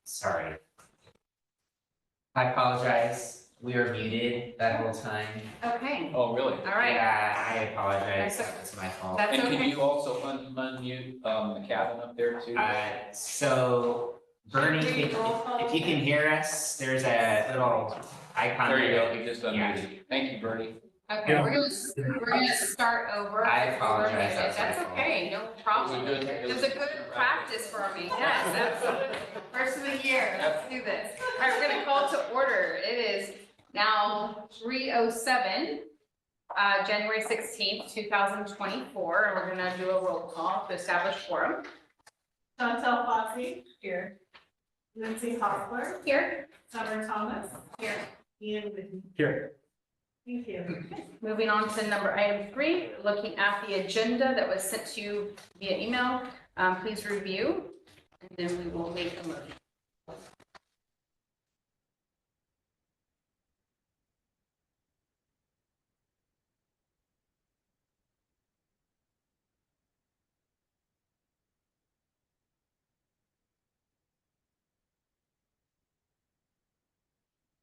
Sorry. I apologize. We were muted that whole time. Okay, Oh, really? all right. Yeah, I apologize. That's- That was my fault. That's And okay. can you also unmute the cabin up there too? So Bernie, if you can hear us, there's a little icon. There you go, he just unmuted. Thank you, Bernie. Okay, Yeah. we're gonna start over. I apologize, That's that's my fault. okay, no problem. Was it good? It was a good practice for me, yes, absolutely. First of the year, let's do this. All right, we're gonna call to order. It is now 3:07, January 16th, 2024, and we're gonna do a roll call to establish quorum. Chantel Fossey. Here. Lindsay Hostler. Here. Summer Thomas. Here. Ian Whitney. Here. Thank you. Moving on to item 3, looking at the agenda that was sent to you via email. Please review, and then we will make a motion.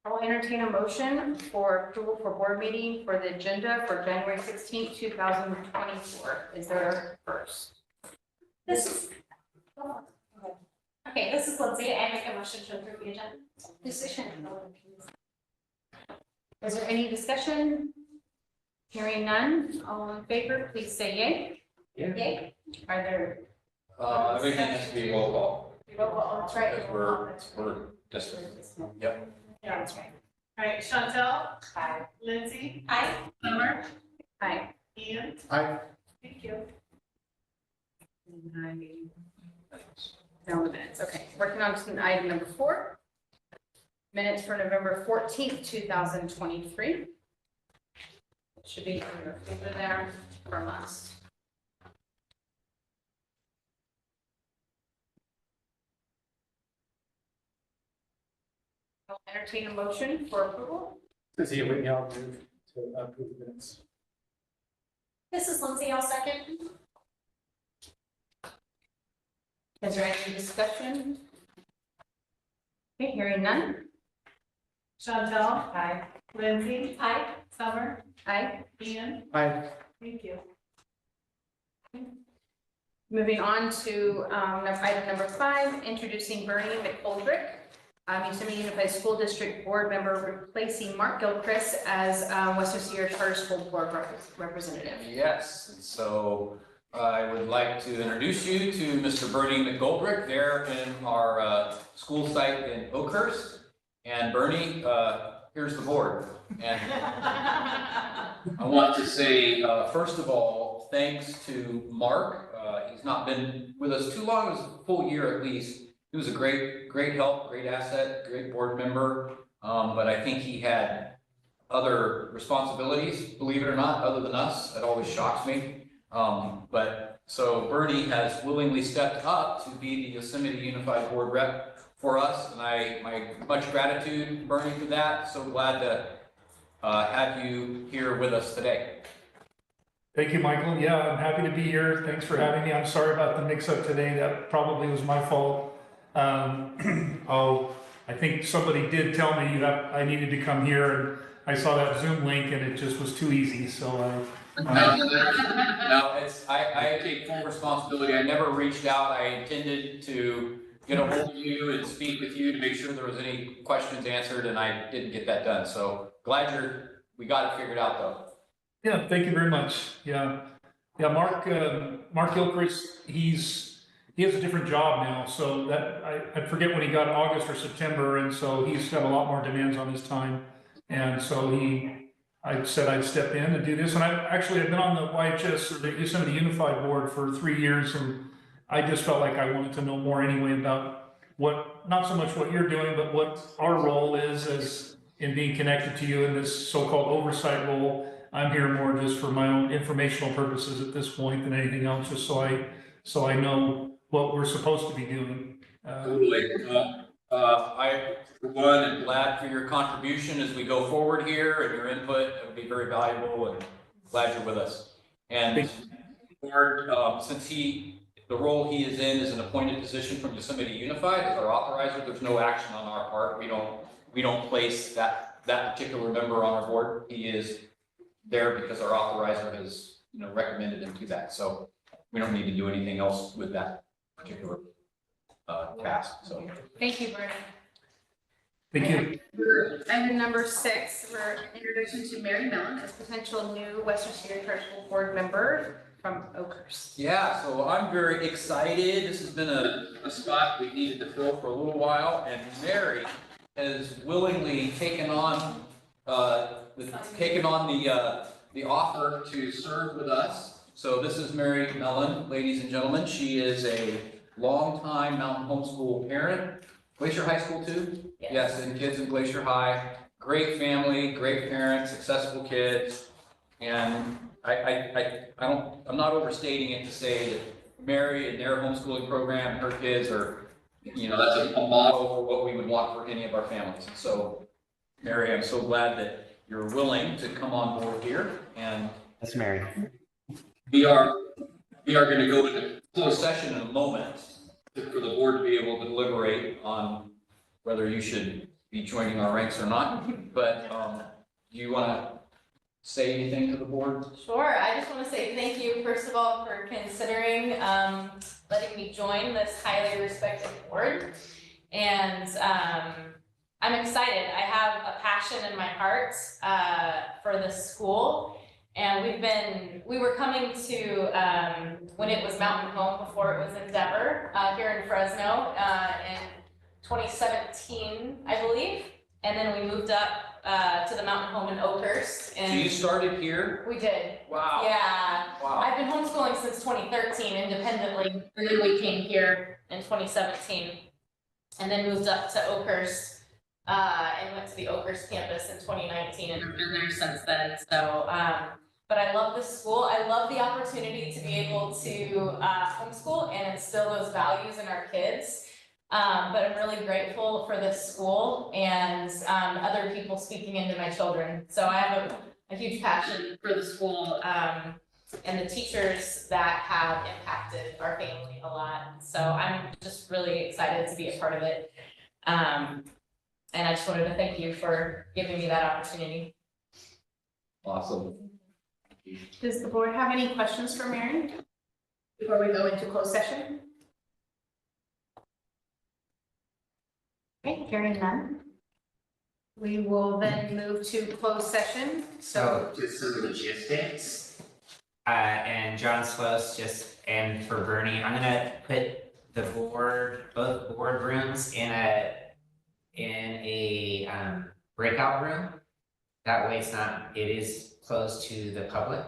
I will entertain a motion for approval for board meeting for the agenda for January 16th, 2024. Is there a first? This is, okay, this is Lindsay. I make a motion to approve the agenda. Decision. Is there any discussion? Hearing none, all in favor, please say yay. Yay. Are there? Everything has to be roll call. Roll call, that's right. Because we're just, yep. Yeah, that's right. All right, Chantel, Aye. Lindsay, Aye. Summer, Aye. Ian. Aye. Thank you. No minutes, okay. Working on to item number 4. Minutes for November 14th, 2023. Should be over there from last. I'll entertain a motion for approval. Lindsay Whitney, I'll move to approve the minutes. This is Lindsay. I'll second. Is there any discussion? Okay, hearing none. Chantel, Aye. Lindsay, Aye. Summer, Aye. Ian. Aye. Thank you. Moving on to item number 5, introducing Bernie McGoldrick, Yosemite Unified School District Board Member, replacing Mark Gilchrist as Western Sierra Charter School Board Representative. Yes, and so I would like to introduce you to Mr. Bernie McGoldrick there in our school site in Oakhurst. And Bernie, here's the board. And I want to say, first of all, thanks to Mark. He's not been with us too long, it was a full year at least. He was a great help, great asset, great board member. But I think he had other responsibilities, believe it or not, other than us. It always shocks me. But so Bernie has willingly stepped up to be the Yosemite Unified Board Rep for us. And my much gratitude, Bernie, for that. So glad to have you here with us today. Thank you, Michael. Yeah, I'm happy to be here. Thanks for having me. I'm sorry about the mix-up today. That probably was my fault. I think somebody did tell me that I needed to come here, and I saw that Zoom link, and it just was too easy. So No, I take full responsibility. I never reached out. I intended to get a hold of you and speak with you to make sure there was any questions answered, and I didn't get that done. So glad we got it figured out though. yeah, thank you very much. Yeah, Mark Gilchrist, he has a different job now. So that I forget when he got August or September, and so he's got a lot more demands on his time, and so I said I'd step in and do this. And I've been on the YHS, or the Yosemite Unified Board, for 3 years, and I just felt like I wanted to know more anyway about not so much what you're doing, but what our role is as in being connected to you in this so-called oversight role. I'm here more just for my own informational purposes at this point than anything else, just so I know what we're supposed to be doing. Totally. I, for one, am glad for your contribution as we go forward here, and your input. It would be very valuable, and glad you're with us. And Lord, since he the role he is in is an appointed position from Yosemite Unified as our authorizer. There's no action on our part. We don't place that particular member on our board. He is there because our authorizer has, recommended him to that. So we don't need to do anything else with that particular task, so. Thank you, Bernie. Thank you. Item number 6, for introduction to Mary Mellon as potential new Western State School Board member from Oakhurst. Yeah, so I'm very excited. This has been a spot we needed to fill for a little while, and Mary has willingly taken on the offer to serve with us. So this is Mary Mellon, ladies and gentlemen. She is a longtime Mountain Homeschool parent. Glacier High School too? Yes, and kids in Glacier High. Great family, great parents, successful kids. And I'm not overstating it to say that Mary and their homeschooling program, her kids are, that's a model for what we would want for any of our families. So Mary, I'm so glad that you're willing to come on board here, and That's Mary. we are going to go into closed session in a moment for the board to be able to deliberate on whether you should be joining our ranks or not. But do you want to say anything to the board? Sure, I just want to say thank you, first of all, for considering letting me join this highly respected board. And I'm excited. I have a passion in my heart for this school. And we were coming to, when it was Mountain Home before it was Endeavor, here in Fresno in 2017, I believe. And then we moved up to the Mountain Home in Oakhurst. So you started here? We did. Wow. Yeah. Wow. I've been homeschooling since 2013 independently, and then we came here in 2017. And then moved up to Oakhurst and went to the Oakhurst campus in 2019 and have been there since then. So, but I love this school. I love the opportunity to be able to homeschool and instill those values in our kids. But I'm really grateful for this school and other people speaking into my children. So I have a huge passion for the school and the teachers that have impacted our family a lot. So I'm just really excited to be a part of it. And I just wanted to thank you for giving me that opportunity. Awesome. Does the board have any questions for Mary before we go into closed session? Okay, hearing none. We will then move to closed session. So just some logistics. And John's supposed and for Bernie, I'm gonna put both board rooms in a breakout room. That way it is closed to the public.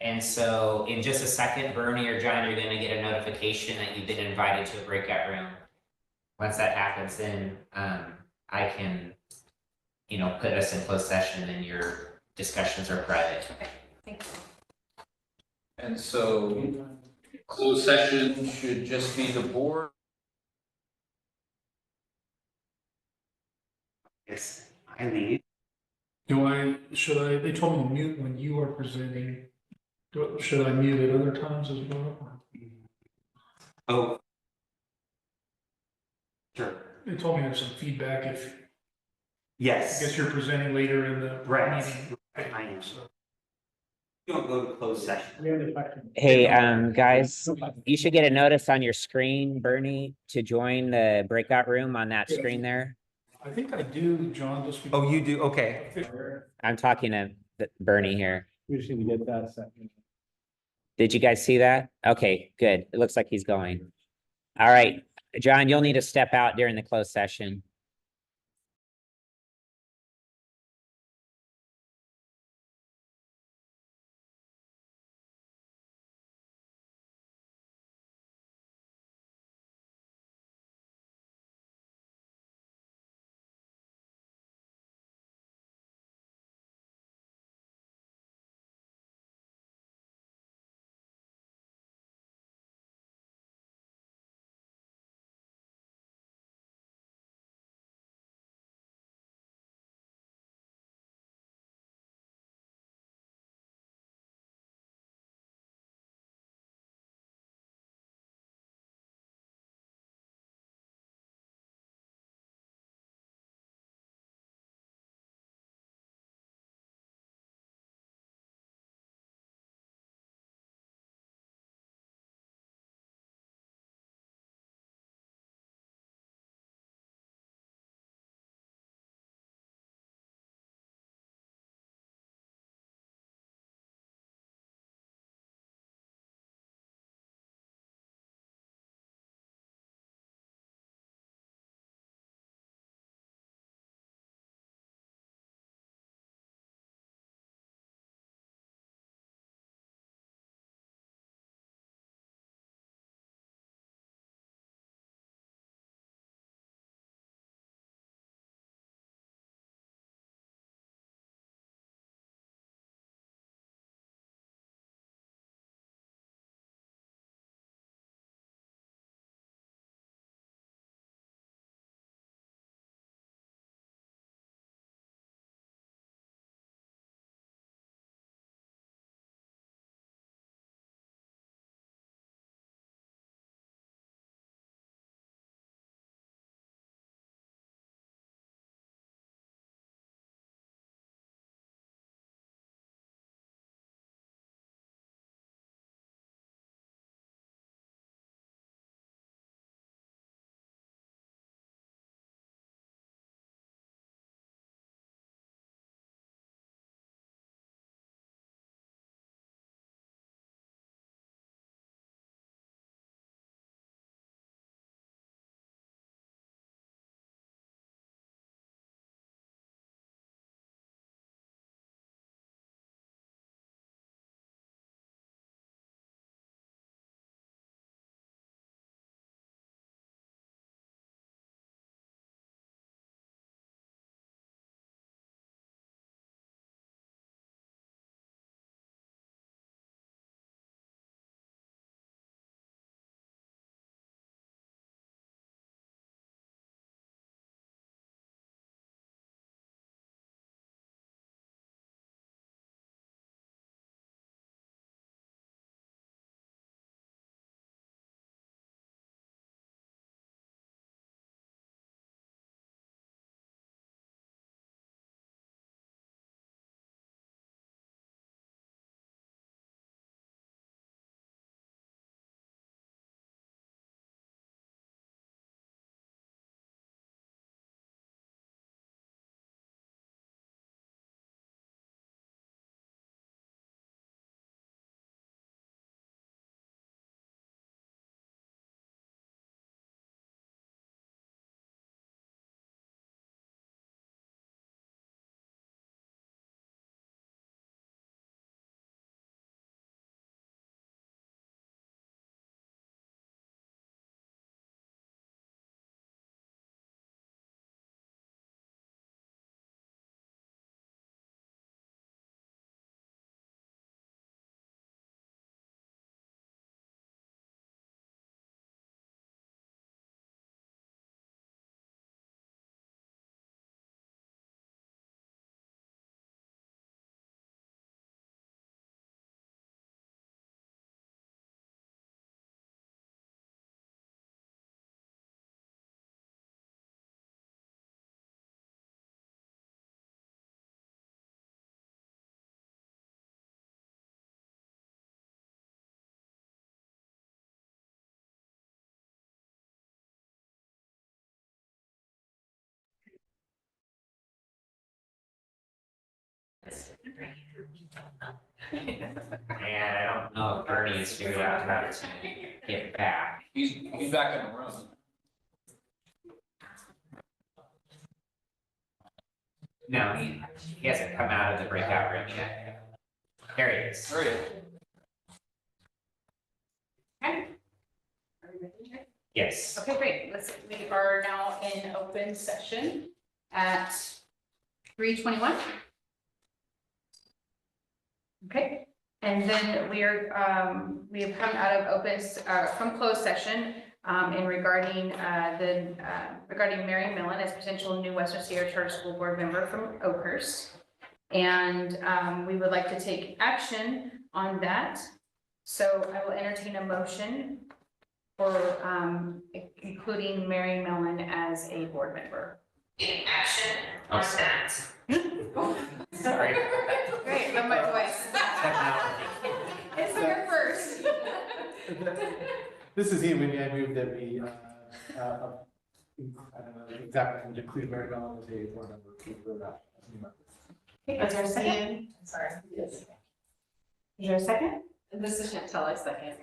And so in just a second, Bernie or John, you're gonna get a notification that you've been invited to a breakout room. Once that happens, then I can, put us in closed session and your discussions are private. Okay, thank you. And so closed session should just be the board. Yes, I leave. They told me to mute when you are presenting. Should I mute at other times as well? Oh. Sure. They told me there's some feedback if, I Yes. guess you're presenting later in the Right. meeting. I am. So- Don't go to closed session. Yeah, Hey, guys, you should get a notice on your screen, Bernie, to join the breakout room on that screen there. I think I do, John, just. Oh, you do? Okay. I'm talking to Bernie here. We just need to get that second. Did you guys see that? Okay, good. It looks like he's going. All right, John, you'll need to step out during the closed session. And I don't know if Bernie has figured out how to get back. He's back in the room. No, he hasn't come out of the breakout room yet. There he is. There he is. Yes. Okay, great. We are now in open session at 3:21. Okay, and then we have come out of from closed session, in regarding Mary Millen as potential new Western Sierra Charter School Board member from Oakhurst. And, we would like to take action on that. So I will entertain a motion for, including Mary Millen as a board member. Take action on that. Sorry. Great, love my voice. It's here first. This is Ian Whitney. I move that we, I don't know exactly, to include Mary Ellen as a board member for that. Is there a second? Sorry. Is there a second? This is Chantel, I second.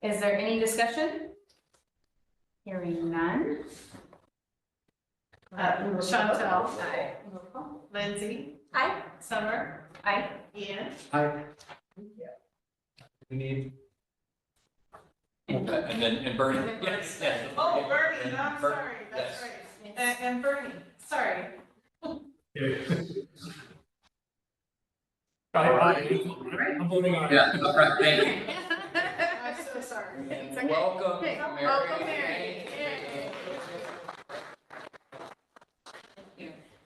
Is there any discussion? Hearing none. Chantel. Aye. Lindsay. Aye. Summer. Aye. Ian. Hi. We need, And Bernie. Yes, yes. Oh, Bernie, I'm Bernie, sorry, that's yes. right. And Bernie, sorry. I'm voting aye. Yeah, all right, thank you. I'm so sorry. It's okay. Welcome, Okay, Mary. welcome, Mary.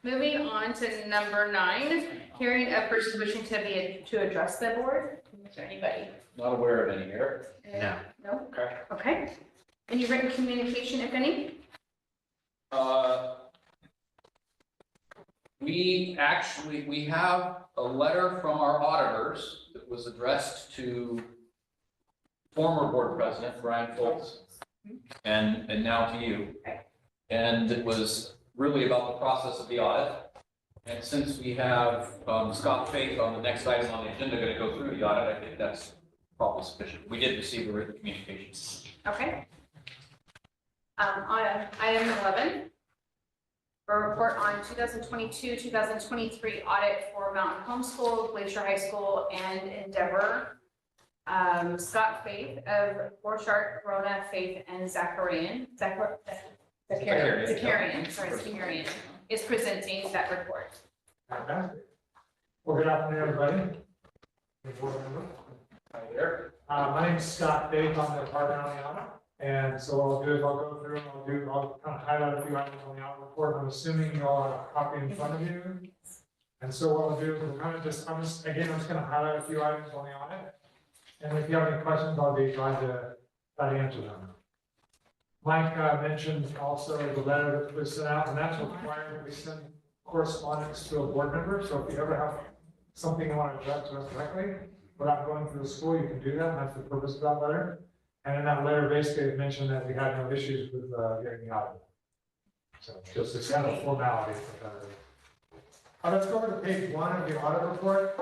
Moving on to number 9, hearing a person wishing to address the board. Is there anybody? Not aware of any here. No. No? Okay. Okay. Any written communication, if any? We have a letter from our auditors that was addressed to former board president Brian Foltz and now to you. And it was really about the process of the audit. And since we have Scott Faith on the next item on the agenda going to go through the audit, I think that's probably sufficient. We did receive a written communication. Okay. On item 11, a report on 2022-2023 audit for Mountain Homeschool, Glacier High School, and Endeavor. Scott Faith of Borchardt, Corona, Faith, and Zacharian is presenting that report. Fantastic. Well, good afternoon, everybody. Good board member. Hi there. My name is Scott Faith. I'm the department on the audit. And so what I'll do is I'll go through and I'll kind of highlight a few items on the audit report. I'm assuming you all have a copy in front of you. And so what I'll do is I'm just going to highlight a few items on the audit. And if you have any questions, I'll be glad to answer them. Mike mentioned also the letter that was sent out, and that's required that we send correspondence to a board member. So if you ever have something you want to address to us directly, without going through the school, you can do that, and that's the purpose of that letter. And in that letter, basically, it mentioned that we had no issues with getting the audit. So just a kind of formality for that. Let's go over to page 1 of the audit report.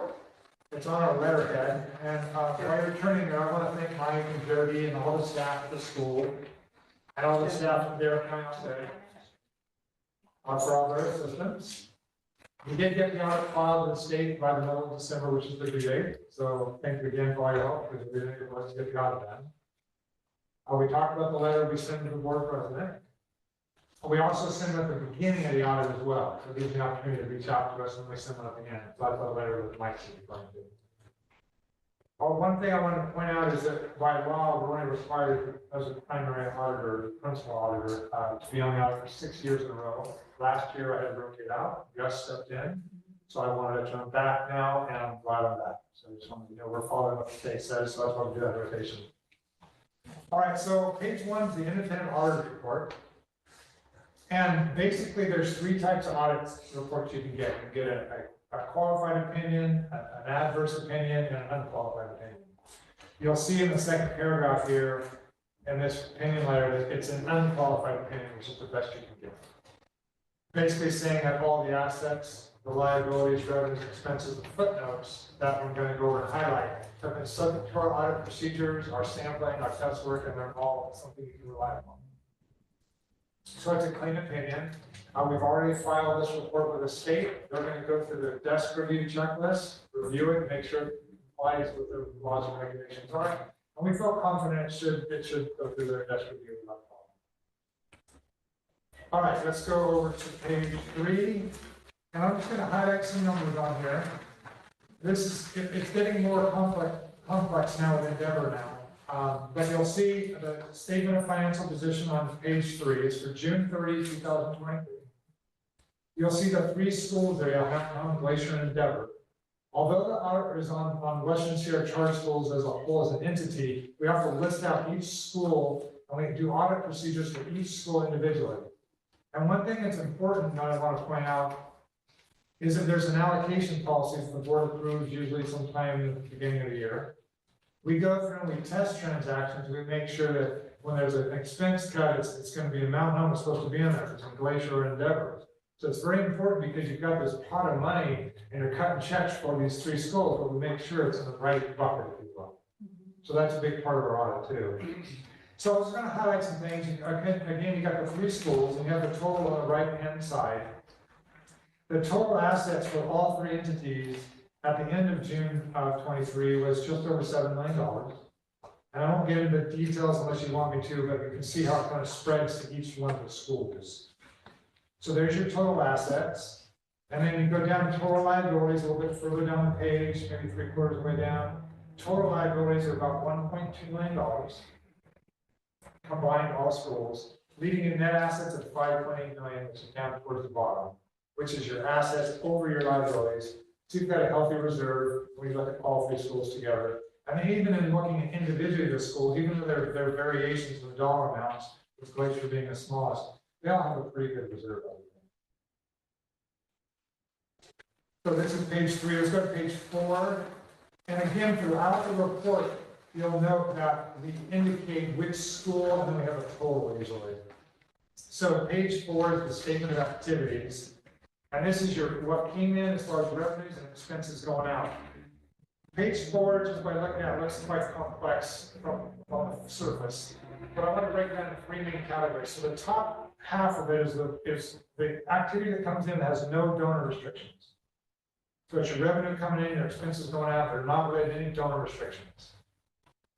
It's on our letterhead, and while you're turning there, I want to thank Mike and Jody and all the staff at the school, and all the staff at their County today for all their assistance. We did get the audit filed in the state by the middle of December, which is the due date. So thank you again for all your help, because we didn't able to get the audit done. We talked about the letter we sent to the board president. We also send them at the beginning of the audit as well. So it gives you an opportunity to reach out to us when we send them at the end. So that's what the letter that Mike's referring to. One thing I wanted to point out is that by law, we're only required as a primary auditor, principal auditor, to be on the audit for 6 years in a row. Last year I had rotated out, Gus stepped in. So I wanted to jump back now, and I'm glad I'm back. So I just wanted to know we're following what the state says, so that's why we do that rotation. All right, so page 1 is the independent auditor's report. And basically, there's 3 types of audits reports you can get. You can get a qualified opinion, an adverse opinion, and an unqualified opinion. You'll see in the second paragraph here, in this opinion letter, that it's an unqualified opinion, which is the best you can get. Basically saying that all the assets the liabilities, revenues, expenses, and footnotes that I'm gonna go over and highlight have been subject to our audit procedures, our sampling, our test work, and they're all something you can rely upon. So it's a clean opinion. We've already filed this report with the state. They're gonna go through the desk review checklist, review it, make sure it complies with the laws and regulations are. And we feel confident it should go through their desk review without problem. All right, let's go over to page 3. And I'm just gonna highlight some numbers on here. It's getting more complex now with Endeavor now. But you'll see the statement of financial position on page 3 is for June 30, 2023. You'll see the 3 schools there, Mountain, Glacier, and Endeavor. Although the audit is on Western Sierra Charter Schools as a whole, as an entity, we have to list out each school, and we do audit procedures for each school individually. And one thing that's important that I want to point out is that there's an allocation policy that the board approves usually sometime at the beginning of the year. We go through and we test transactions, we make sure that when there's an expense cut, it's gonna be a Mountain Home, it's supposed to be in there, if it's in Glacier or Endeavor. So it's very important because you've got this pot of money and you're cutting checks for these 3 schools, but we make sure it's in the right bucket, if you will. So that's a big part of our audit too. So I'm just gonna highlight some things. Again, you got the 3 schools and you have the total on the right-hand side. The total assets for all 3 entities at the end of June of 23 was just over $7 million. And I won't get into details unless you want me to, but you can see how it kind of spreads to each one of the schools. So there's your total assets. And then you go down to total liabilities a little bit further down the page, maybe 3/4 of the way down. Total liabilities are about $1.2 million combined all schools, leaving you net assets of $5.8 million, which is down towards the bottom, which is your assets over your liabilities. So you've got a healthy reserve when you look at all 3 schools together. And then even in looking at individually the schools, even though there are variations in the dollar amounts, with Glacier being the smallest, they all have a pretty good reserve. So this is page 3. Let's go to page 4. And again, throughout the report, you'll note that we indicate which school, and then we have a total usually. So page 4 is the statement of activities. And this is what came in as far as revenues and expenses going out. Page 4, just by looking at it, looks quite complex from the surface. But I want to break it down into 3 main categories. So the top half of it is the activity that comes in that has no donor restrictions. So it's your revenue coming in, your expenses going out, they're not related to any donor restrictions.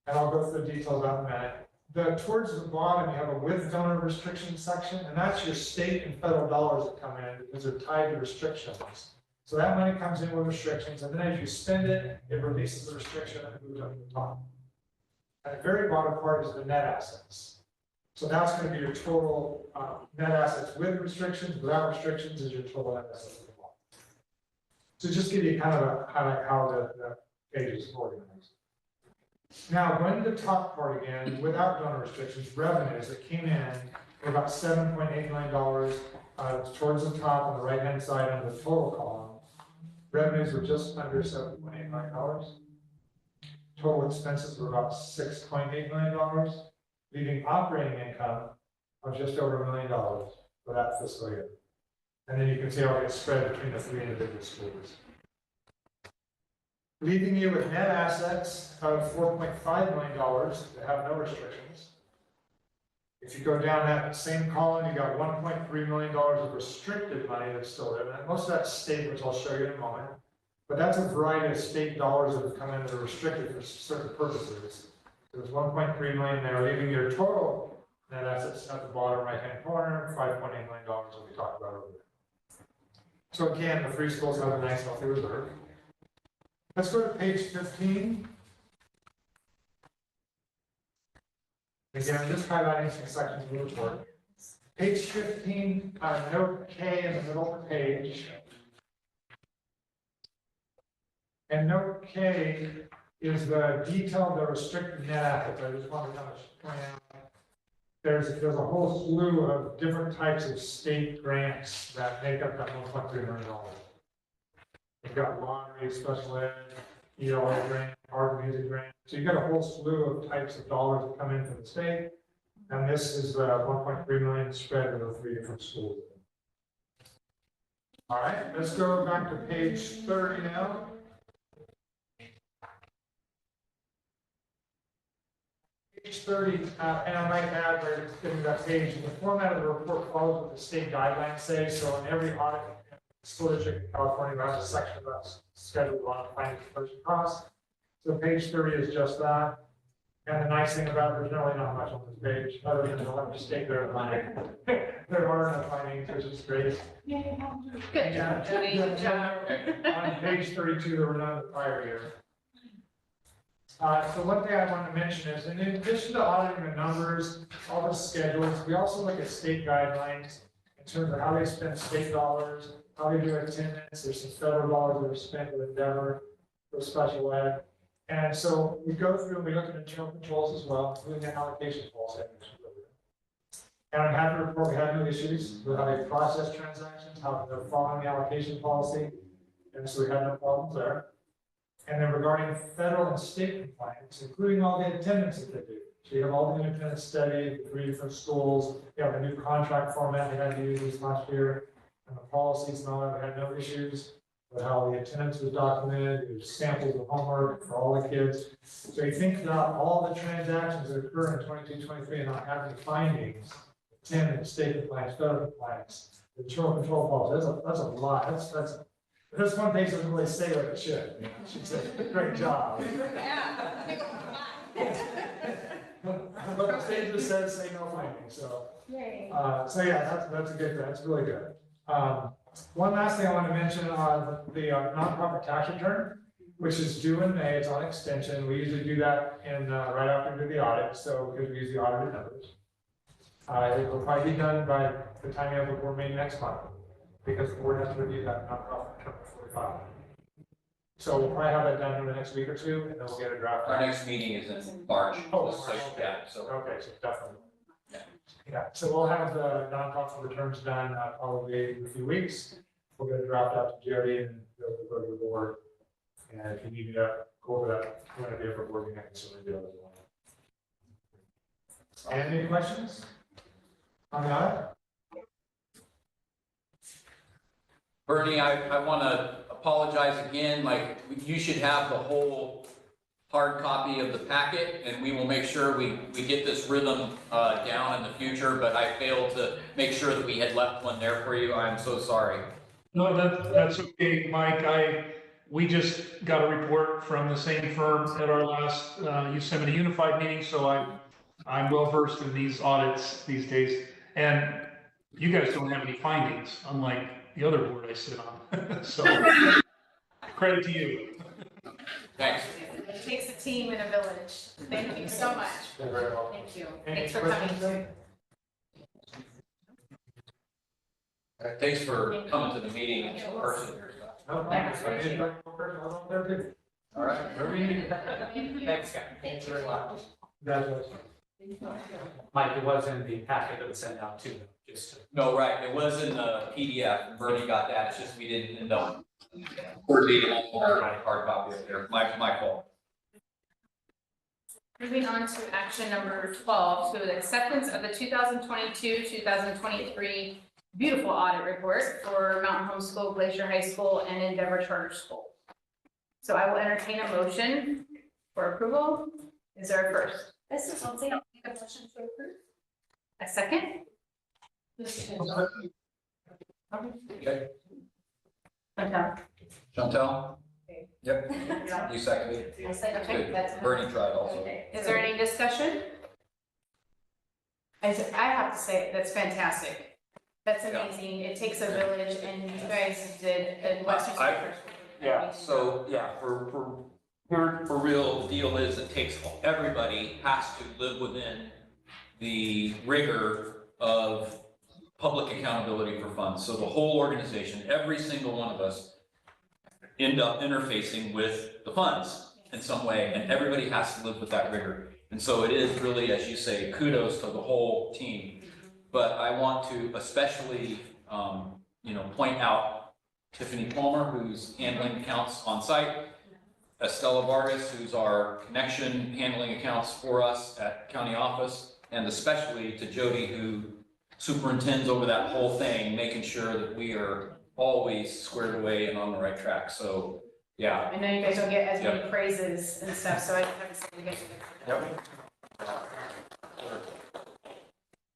And I'll go through the details out in a minute. Towards the bottom, you have a with donor restriction section, and that's your state and federal dollars that come in because they're tied to restrictions. So that money comes in with restrictions, and then as you spend it, it releases the restriction and moves up to the top. And the very bottom part is the net assets. So that's going to be your total net assets with restrictions. Without restrictions is your total net assets at the bottom. So just give you kind of a highlight how the page is organized. Now, going to the top part again, without donor restrictions, revenues that came in were about $7.8 million towards the top on the right-hand side under the total column. Revenues were just under $7.8 million. Total expenses were about $6.8 million, leaving operating income of just over $1 million for that fiscal year. And then you can see how it gets spread between the 3 individual schools. Leaving you with net assets of $4.5 million that have no restrictions. If you go down that same column, you got $1.3 million of restricted money that's still there. And most of that's state, which I'll show you in a moment. But that's a variety of state dollars that have come in that are restricted for certain purposes. So there's $1.3 million there, leaving your total net assets at the bottom right-hand corner, $5.8 million that we talked about earlier. So again, the 3 schools have a nice healthy reserve. Let's go to page 15. Again, I'm just highlighting some sections of the report. Page 15, note K in the middle of the page. And note K is the detail of the restricted net assets. I just want to kind of point out there's a whole slew of different types of state grants that make up that $1.3 million. You've got lottery, special ed, ELA grant, art and music grant. So you've got a whole slew of types of dollars that come in from the state. And this is the $1.3 million spread over 3 different schools. All right, let's go back to page 30 now. Page 30, and I might add, right, it's getting to that page, the format of the report follows what the state guidelines say, so in every audit, school district in California has a section that's scheduled on finding person costs. So page 30 is just that. And the nice thing about it, there's really not much on this page, other than to let me state there are no findings, which is great. Good job, Judy, good job. On page 32, there were none the prior year. So one thing I want to mention is, in addition to auditing the numbers, all the schedules, we also look at state guidelines in terms of how they spend state dollars, how they do attendance. There's some federal dollars that are spent with Endeavor for special ed. And so we go through and we look at internal controls as well, including the allocation policy. And I'm happy to report we have no issues with how they process transactions, how they're following the allocation policy. And so we have no problems there. And then regarding federal and state compliance, including all the attendance that they do. So you have all the independent study, 3 different schools, you have a new contract format they had to use this last year, and the policies and all that, we had no issues with how the attendance was documented, there's samples of homework for all the kids. So you think about all the transactions that occur in 22, 23 and not having findings, attendance, state compliance, federal compliance, the internal control policy, that's a lot, this one page doesn't really say what it should. You know? It should say, great job. But the page just says, say no findings, so. So yeah, that's a good, that's really good. One last thing I want to mention on the nonprofit tax return, which is due in May, it's on extension. We usually do that in, right after we do the audit, so because we use the audited numbers. It will probably be done by the time you have the board meeting next month, because the board has to review that nonprofit return before we file. So we'll probably have that done in the next week or two, and then we'll get a draft. Our next meeting is in March. Oh, So, yeah, so. Okay, so definitely. Yeah, so we'll have the nonprofit returns done probably in a few weeks. We'll get a draft out to Jody and go to the board. And if you need to go over that, we're going to be a board meeting, so we do it as well. And any questions on that? Bernie, I want to apologize again, like, you should have the whole hard copy of the packet, and we will make sure we get this rhythm down in the future, but I failed to make sure that we had left one there for you. I'm so sorry. No, that's okay, Mike. We just got a report from the same firm at our last Yosemite Unified meeting, so I'm well versed in these audits these days. And you guys don't have any findings, unlike the other board I sit on. So credit to you. Thanks. It takes a team and a village. Thank you so much. You're very welcome. Thank you. Any Thanks for questions, coming. Thanks for coming to the meeting in person. No, thanks. I need to go there too. All right. Wherever you need. Thanks, guys. Thank you very much. Congratulations. Mike, it was in the packet that was sent out too, just to. No, right, it was in the PDF, Bernie got that, it's just we didn't end up coordinating on our hard copy up there, my fault. Moving on to action number 12, to the acceptance of the 2022-2023 beautiful audit report for Mountain Home School, Glacier High School, and Endeavor Charter School. So I will entertain a motion for approval. Is there a first? This is Lindsay, I'll make a motion to approve. A second? Okay, Okay. Chantel? Yep, you seconded. I said, okay, Good. that's. Bernie tried also. Is there any discussion? I have to say, that's fantastic. That's Yeah. amazing. It takes a village, and you guys did in Western I- Sectors. Yeah, so, yeah, for real, the deal is it takes, everybody has to live within the rigor of public accountability for funds. So the whole organization, every single one of us end up interfacing with the funds in some way, and everybody has to live with that rigor. And so it is really, as you say, kudos to the whole team. But I want to especially, point out Tiffany Palmer, who's handling accounts on site, Estella Vargas, who's our connection handling accounts for us at county office, and especially to Jody, who superintends over that whole thing, making sure that we are always squared away and on the right track. So, yeah. I know you guys don't get as many praises and stuff, so I just have to say you guys are good.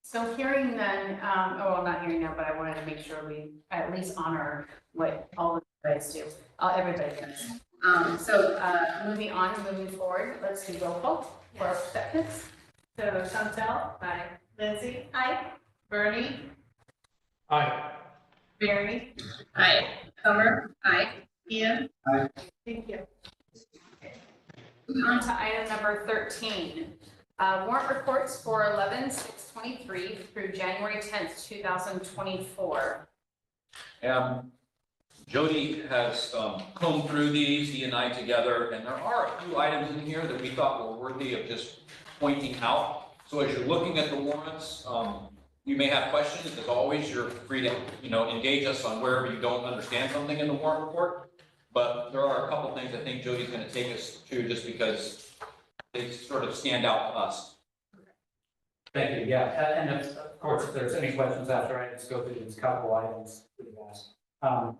So hearing then, well, not hearing now, but I wanted to make sure we at least honor what all of you guys do, everybody does. Moving forward, let's do roll call for our acceptance. So Chantel? Aye. Lindsay? Aye. Bernie? Aye. Mary? Aye. Homer? Aye. Ian? Aye. Thank you. Moving on to item number 13. Warrant reports for 11/6/23 through January 10th, 2024. Jody has combed through these, he and I together, and there are a few items in here that we thought were worthy of just pointing out. So as you're looking at the warrants, you may have questions. As always, you're free to, engage us on wherever you don't understand something in the warrant report. But there are a couple things I think Jody's going to take us to just because they sort of stand out to us. Thank you, yeah, and of course, if there's any questions after I just go through these couple items that you asked. On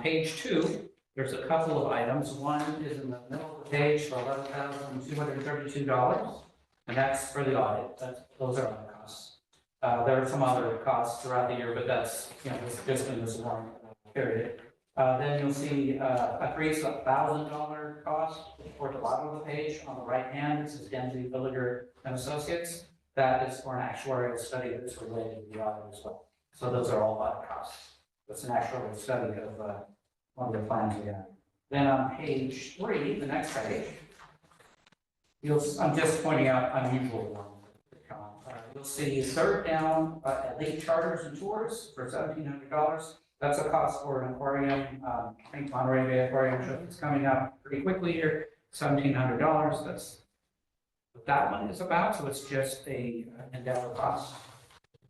page 2, there's a couple of items. One is in the middle of the page for $11,232, and that's for the audit. Those are audit costs. There are some other costs throughout the year, but that's, it's just in this warrant period. Then you'll see a $3,000 cost toward the bottom of the page on the right hand. This is Dempsey, Villiger and Associates. That is for an actuarial study that's related to the audit as well. So those are all audit costs. It's an actuarial study of one of the plans we have. Then on page 3, the next page, I'm just pointing out unusual ones. You'll see third down, elite charters and tours for $1,700. That's a cost for an aquarium. I think Monterey Bay Aquarium is coming up pretty quickly here. $1,700. That's what that one is about. So it's just a endeavor cost.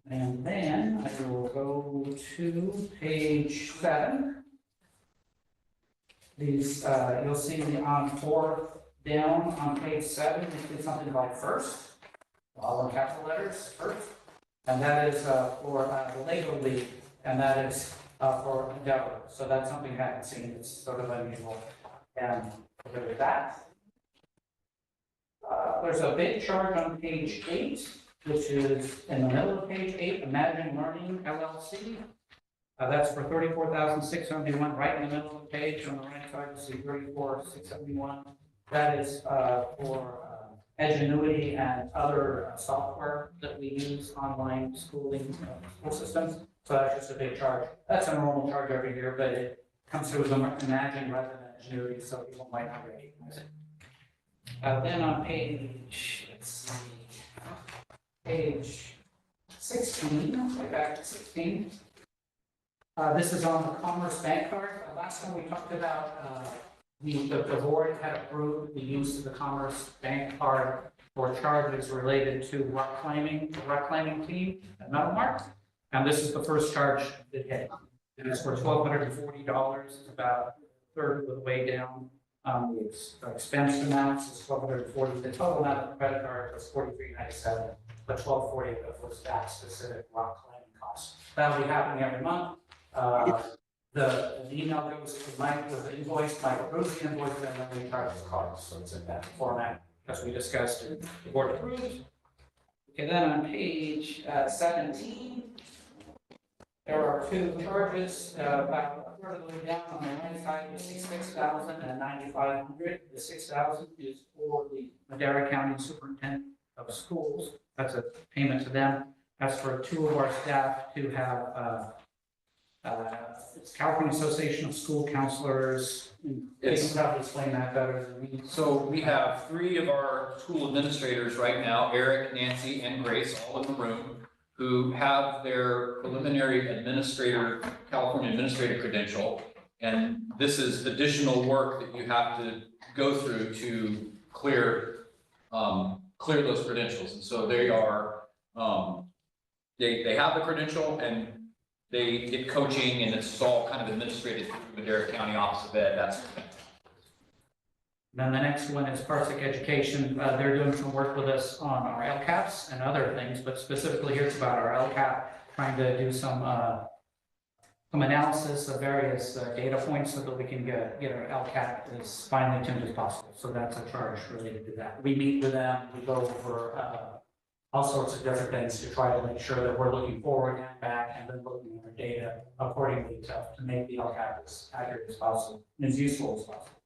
And then I will go to page 7. These you'll see on 4 down on page 7. You see something like first. All in capital letters, first. And that is for the Lego League, and that is for Endeavor. So that's something I haven't seen. It's sort of unusual. And with that, there's a big chart on page 8, which is in the middle of page 8, Imagine Learning LLC. That's for $34,671, right in the middle of the page on the right side. You see $34,671. That is for Edgenuity and other software that we use, online schooling, school systems. So that's just a big charge. That's a normal charge every year, but it comes through as Imagine rather than Edgenuity, so people might not recognize it. Then on page, let's see, page 16, way back to 16. This is on the Commerce Bank card. Last time we talked about the board had approved the use of the Commerce Bank card for charges related to the reclaiming team at Meadowmark. And this is the first charge that hit. And it's for $1,240. It's about a third of the way down. The expense amounts is $1,240. The total amount of the credit card was $43.97, but $1,240 was that specific rock climbing cost. That'll be happening every month. The email goes to Mike with the invoice, Mike approves the invoice, and then we charge the cards. So it's in that format as we discussed and the board approved. Okay, then on page 17, there are 2 charges about a third of the way down on the right side. You see $6,000 and $9,500. The $6,000 is for the Madera County Superintendent of Schools. That's a payment to them. That's for 2 of our staff to have. It's California Association of School Counselors. They can probably explain that better than me. So we have 3 of our school administrators right now, Eric, Nancy, and Grace, all in the room, who have their preliminary California administrator credential. And this is additional work that you have to go through to clear those credentials. And so they are, they have the credential and they get coaching, and it's all kind of administrated through Madera County Office of Ed. That's. Then the next one is Parsec Education. They're doing some work with us on our LCAPs and other things, but specifically here it's about our LCAP, trying to do some some analysis of various data points so that we can get our LCAP as finely tuned as possible. So that's a charge related to that. We meet with them, we go over all sorts of different things to try to make sure that we're looking forward and back and then looking at our data accordingly to make the LCAP as accurate as possible and as useful as possible.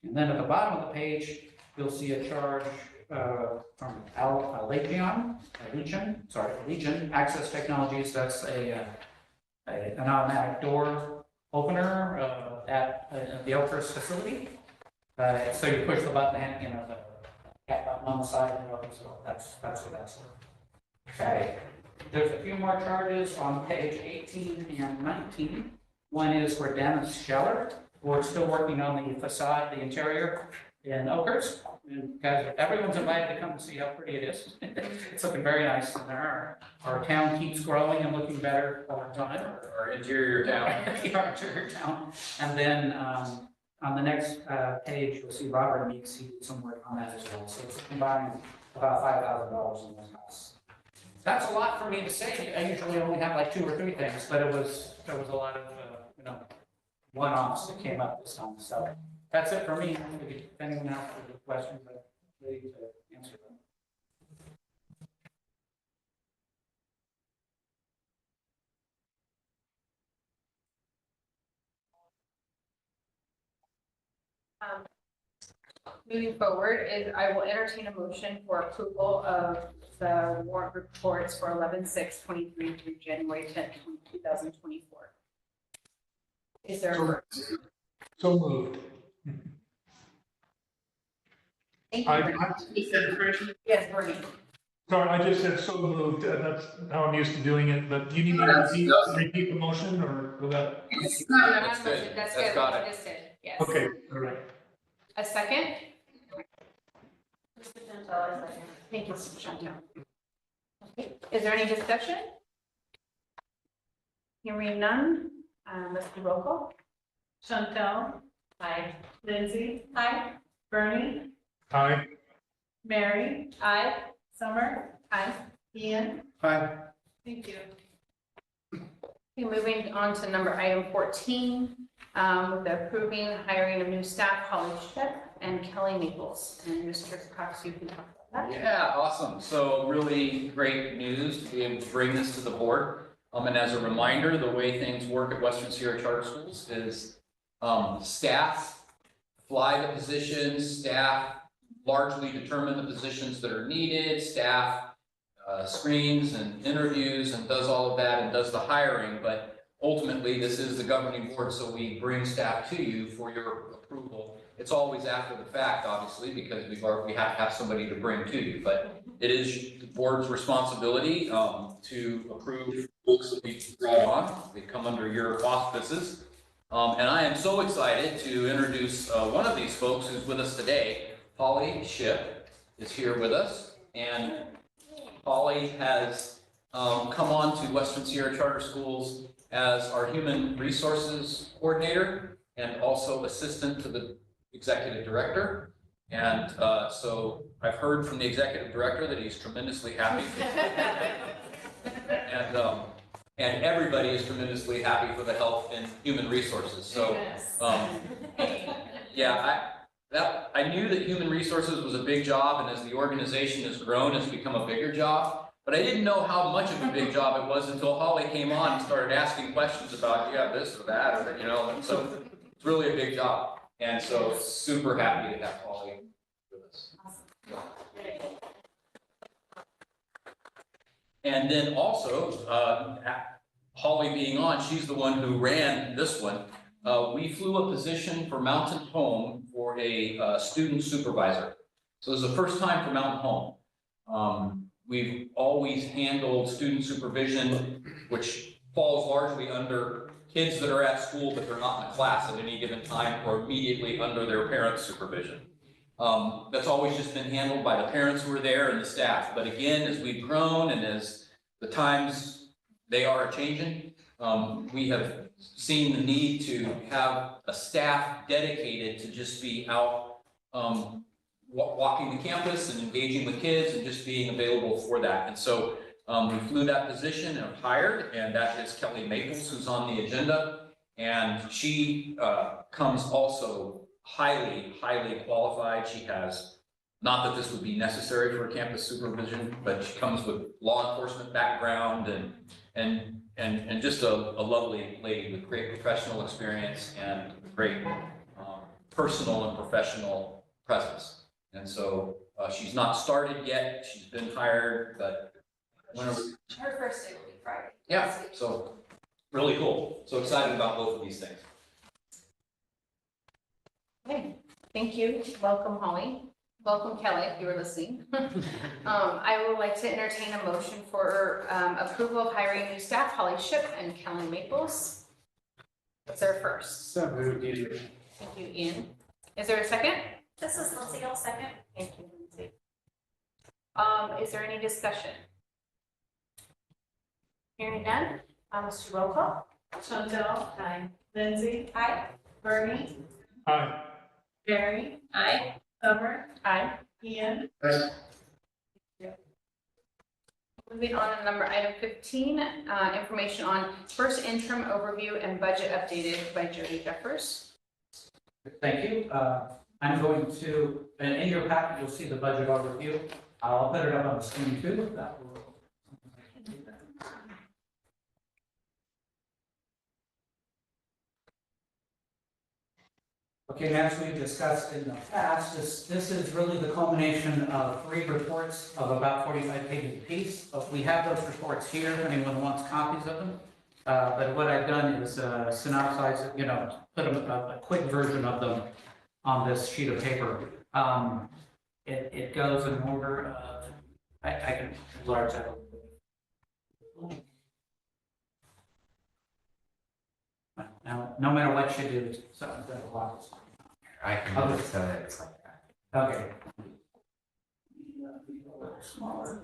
And then at the bottom of the page, you'll see a charge from Allegion Access Technologies. That's an automatic door opener at the Elkhurst facility. So you push the button and, the cat button on the side, so that's what that's for. Okay, there's a few more charges on page 18 and 19. One is for Dennis Scheller. We're still working on the facade, the interior in Oakhurst. And guys, everyone's invited to come and see how pretty it is. It's looking very nice in there. Our town keeps growing and looking better all the time. Our interior town. Our interior town. And then on the next page, you'll see Robert Meeks, he did some work on that as well. So it's combined about $5,000 in this house. That's a lot for me to say. I usually only have like 2 or 3 things, but there was a lot of one-offs that came up this time. So that's it for me. If anyone else has questions, I'm ready to answer them. Moving forward is I will entertain a motion for approval of the warrant reports for 11/6/23 through January 10th, 2024. Is there? a So moved. Thank I- you. Yes, Bernie. Sorry, I just said so moved, that's how I'm used to doing it, but do you need me to repeat the motion, or will that? No, That's not good. motion. That's That's good. got What it. you just did. Yes. Okay, all right. A second? Thank you, Chantel. Okay, is there any discussion? Hearing none, let's do roll call. Chantel, Aye. Lindsay, Aye. Bernie, Aye. Mary, Aye. Summer, Aye. Ian. Aye. Thank you. Okay, moving on to item 14, with the approving hiring of new staff, Holly Shep and Kelly Maples. And Mr. Cox, you can talk about that. Yeah, awesome. So really great news to be able to bring this to the board. And as a reminder, the way things work at Western Sierra Charter Schools is staff fly the positions, staff largely determine the positions that are needed, staff screens and interviews and does all of that and does the hiring, but ultimately this is the governing board, so we bring staff to you for your approval. It's always after the fact, obviously, because we have to have somebody to bring to you, but it is the board's responsibility to approve folks that we brought on. They come under your auspices. And I am so excited to introduce one of these folks who's with us today. Holly Ship is here with us, and Holly has come on to Western Sierra Charter Schools as our Human Resources Coordinator and also Assistant to the Executive Director. And so I've heard from the Executive Director that he's tremendously happy. And everybody is tremendously happy for the help in Human Resources. So, yeah, I knew that Human Resources was a big job, and as the organization has grown, it's become a bigger job. But I didn't know how much of a big job it was until Holly came on and started asking questions about, yeah, this or that, or and so it's really a big job. And so super happy to have Holly with us. And then also, Holly being on, she's the one who ran this one. We flew a position for Mountain Home for a student supervisor. So it was the first time for Mountain Home. We've always handled student supervision, which falls largely under kids that are at school, but they're not in the class at any given time or immediately under their parents' supervision. That's always just been handled by the parents who are there and the staff. But again, as we've grown and as the times they are changing, we have seen the need to have a staff dedicated to just be out walking the campus and engaging with kids and just being available for that. And so We flew that position and hired, and that is Kelly Maples, who's on the agenda. And she comes also highly, highly qualified. She has, not that this would be necessary for campus supervision, but she comes with law enforcement background and just a lovely lady with great professional experience and great personal and professional presence. And so she's not started yet. She's been hired, but whenever. Her first day will be Friday. Yeah, so really cool. So excited about both of these things. Okay, thank you. Welcome, Holly. Welcome, Kelly, if you were listening. I would like to entertain a motion for approval of hiring new staff, Holly Ship and Kelly Maples. Is there a first? So moved, Ian. Thank you, Ian. Is there a second? This is Lindsay, I'll second. Thank you, Lindsay. Is there any discussion? Hearing none, Mr. Roll call. Chantel. Aye. Lindsay. Aye. Bernie. Hi. Mary. Aye. Summer. Aye. Ian. Moving on to item 15, information on first interim overview and budget updated by Jody Jeffers. Thank you. I'm going to, and in your packet, you'll see the budget overview. I'll put it up on the screen too. That will. Okay, as we've discussed in the past, this is really the culmination of 3 reports of about 45 pages apiece. But we have those reports here, if anyone wants copies of them. But what I've done is synopsize, put a quick version of them on this sheet of paper. It goes in order of, I can enlarge that a little bit. Now, no matter what you do, something's going to lock. I can do it so that it's like that. Okay. A little smaller.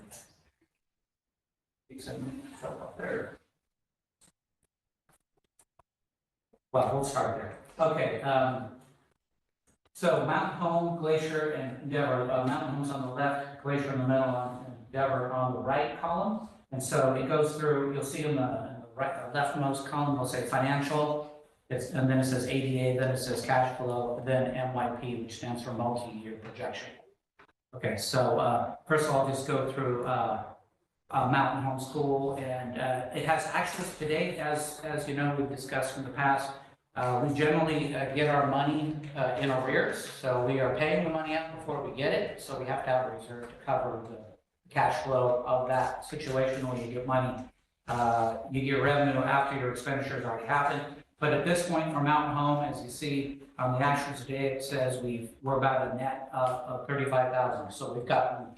Except up there. Well, we'll start there. Okay. So Mountain Home, Glacier, and Endeavor. Mountain Home's on the left, Glacier in the middle, and Endeavor on the right column. And so it goes through. You'll see in the right, leftmost column, will say financial. And then it says ADA, then it says cash flow, then MYP, which stands for multi-year projection. Okay, so first of all, just go through Mountain Home School, and it has actuals to date, as you know, we've discussed in the past. We generally get our money in arrears, so we are paying the money out before we get it, so we have to have a reserve to cover the cash flow of that situation when you get money. You get revenue after your expenditures already happened. But at this point for Mountain Home, as you see on the actuals today, it says we're about a net of 35,000. So we've gotten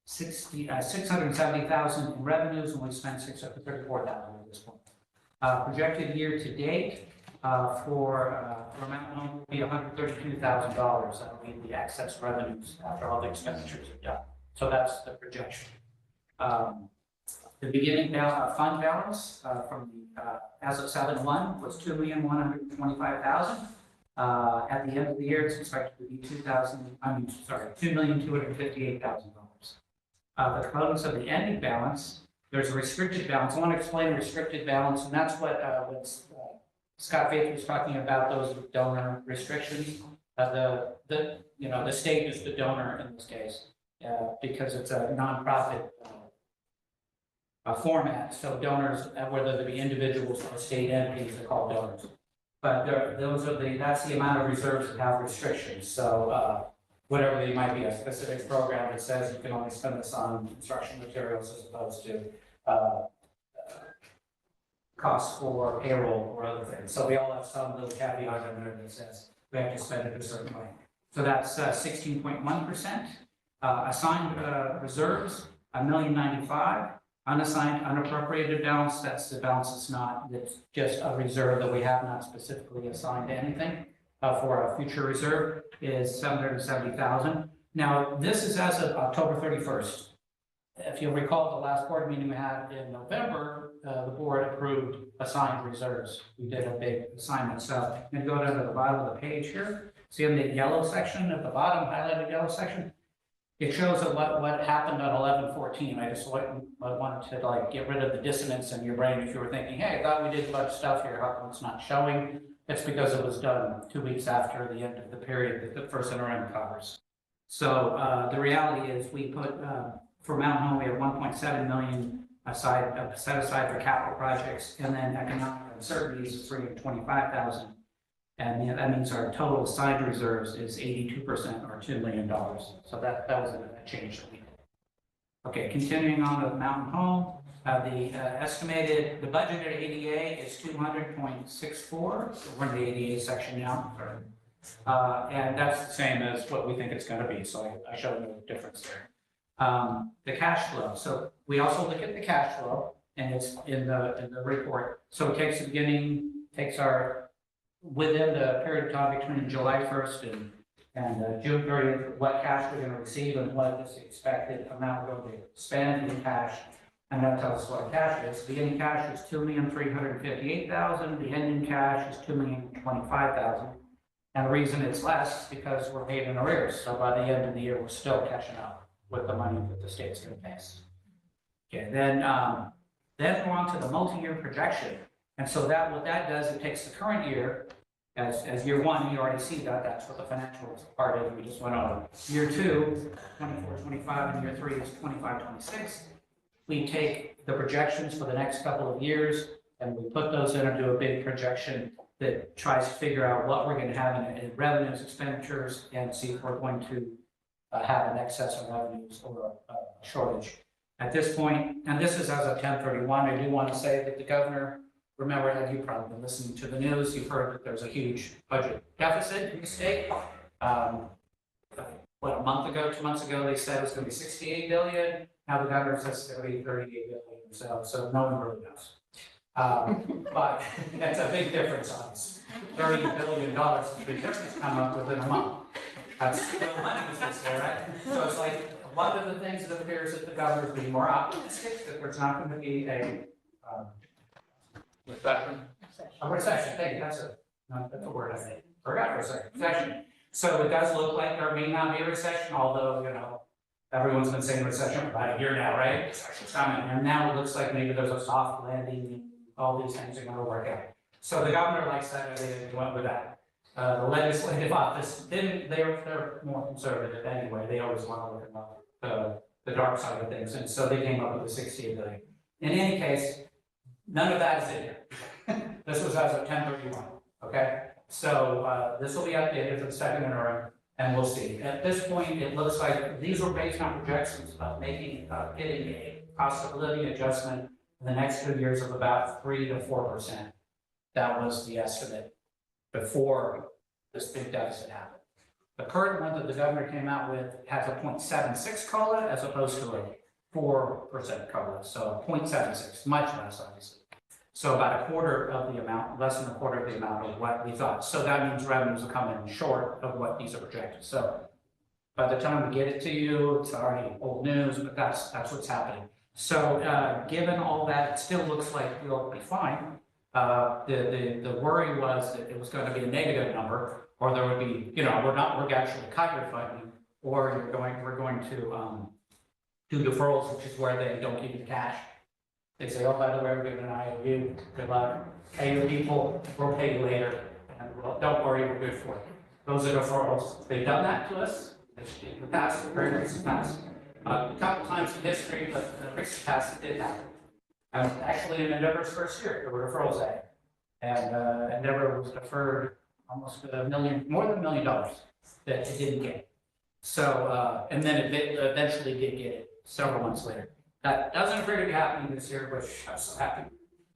670,000 in revenues, and we've spent 634,000 at this point. Projected year to date for Mountain Home will be $132,000. That'll be the excess revenues after all the expenditures are done. So that's the projection. The beginning fund balance from as of 7/1 was $2,125,000. At the end of the year, it's expected to be $2,258,000. The components of the ending balance, there's a restricted balance. I want to explain restricted balance, and that's what Scott Faith was talking about, those donor restrictions. The state is the donor in this case because it's a nonprofit format, so donors, whether they be individuals or state entities, are called donors. But that's the amount of reserves that have restrictions. So whatever they might be, a specific program that says you can only spend this on construction materials as opposed to costs for payroll or other things. So we all have some little caveat in there that says we have to spend it a certain way. So that's 16.1%. Assigned reserves, $1,095,000. Unassigned, unappropriated balance, that's the balance that's just a reserve that we have not specifically assigned to anything for a future reserve, is $770,000. Now, this is as of October 31st. If you'll recall, the last board meeting we had in November, the board approved assigned reserves. We did a big assignment. So I'm going to go down to the bottom of the page here. See in the yellow section at the bottom, highlighted yellow section, It shows that what happened on 11/14. I just wanted to like get rid of the dissonance in your brain if you were thinking, hey, I thought we did a bunch of stuff here, how come it's not showing? It's because it was done 2 weeks after the end of the period that the first interim covers. So the reality is we put, for Mountain Home, we have 1.7 million set aside for capital projects, and then economic uncertainties is 325,000. And that means our total assigned reserves is 82% or $2 million. So that was a change that we did. Okay, continuing on with Mountain Home, the budgeted ADA is 200.64. So we're in the ADA section now. And that's the same as what we think it's going to be. So I showed no difference there. The cash flow. So we also look at the cash flow, and it's in the report. So it takes our within the period of time between July 1st and June 30th, what cash we're going to receive and what is the expected amount we're going to spend in cash. And that tells us what cash is. The beginning cash is $2,358,000. The ending cash is $2,025,000. And the reason it's less is because we're paid in arrears. So by the end of the year, we're still catching up with the money that the state's going to pay us. Okay, then we're on to the multi-year projection. And so what that does, it takes the current year as year one, you already see that, that's what the financial part is, we just went over. Year two, 24, 25, and year three is 25, 26. We take the projections for the next couple of years and we put those in and do a big projection that tries to figure out what we're going to have in revenues, expenditures, and see if we're going to have an excess of revenues or a shortage. At this point, and this is as of 10/31, I do want to say that the governor, remember that you've probably been listening to the news, you've heard that there's a huge budget deficit in the state. What, a month ago, 2 months ago, they said it was going to be 68 billion. Now the governor says it's going to be 38 billion. So no one really knows. But that's a big difference on us. $30 billion is a big difference come up within a month. That's real money that's there, right? So it's like one of the things that appears that the governor is being more optimistic that there's not going to be a recession. Thank you. That's a word I think. Forgot for a second. Recession. So it does look like there may not be a recession, although, you know, everyone's been saying recession for about a year now, right? Recession's coming. And now it looks like maybe there's a soft landing. All these things are going to work out. So the governor likes that, and they went with that. The legislative office didn't, they're more conservative anyway. They always want to look at the dark side of things. And so they came up with the 68 billion. In any case, none of that is in here. This was as of 10/31, okay? So this will be updated for the second interim, and we'll see. At this point, it looks like these were based on projections of getting a cost of living adjustment in the next 2 years of about 3 to 4%. That was the estimate before this big deficit happened. The current one that the governor came out with has a 0.76 COLA as opposed to a 4% COLA, so 0.76, much less obviously. So about a quarter of the amount, less than a quarter of the amount of what we thought. So that means revenues will come in short of what these are projected. So by the time we get it to you, it's already old news, but that's what's happening. So given all that, it still looks like we'll be fine. The worry was that it was going to be a negative number, or there would be, you know, we're actually cut your funding, or we're going to do deferrals, which is where they don't give you cash. They say, oh, by the way, we're giving an IOU, good luck, pay your people, we'll pay you later, and don't worry, we're good for it. Those are deferrals. They've done that to us in the past, the very recent past. A couple times in history, but the recent past it did happen. Actually, in Endeavor's first year, there were deferrals added. And Endeavor was deferred almost $1 million, more than $1 million that it didn't get. So, and then it eventually did get it several months later. That doesn't appear to be happening this year, which I'm so happy.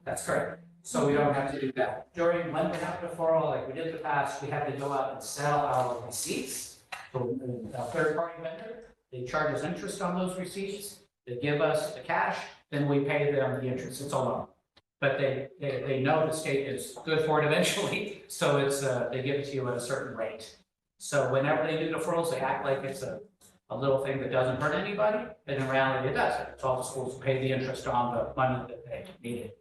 That's correct. So we don't have to do that. When we have deferral, like we did in the past, we had to go out and sell our receipts to a third-party vendor. They charge us interest on those receipts. They give us the cash, then we pay them the interest. It's a loan. But they know the state is good for it eventually, so it's they give it to you at a certain rate. So whenever they do deferrals, they act like it's a little thing that doesn't hurt anybody, and in reality it does. It's all the schools pay the interest on the money that they needed.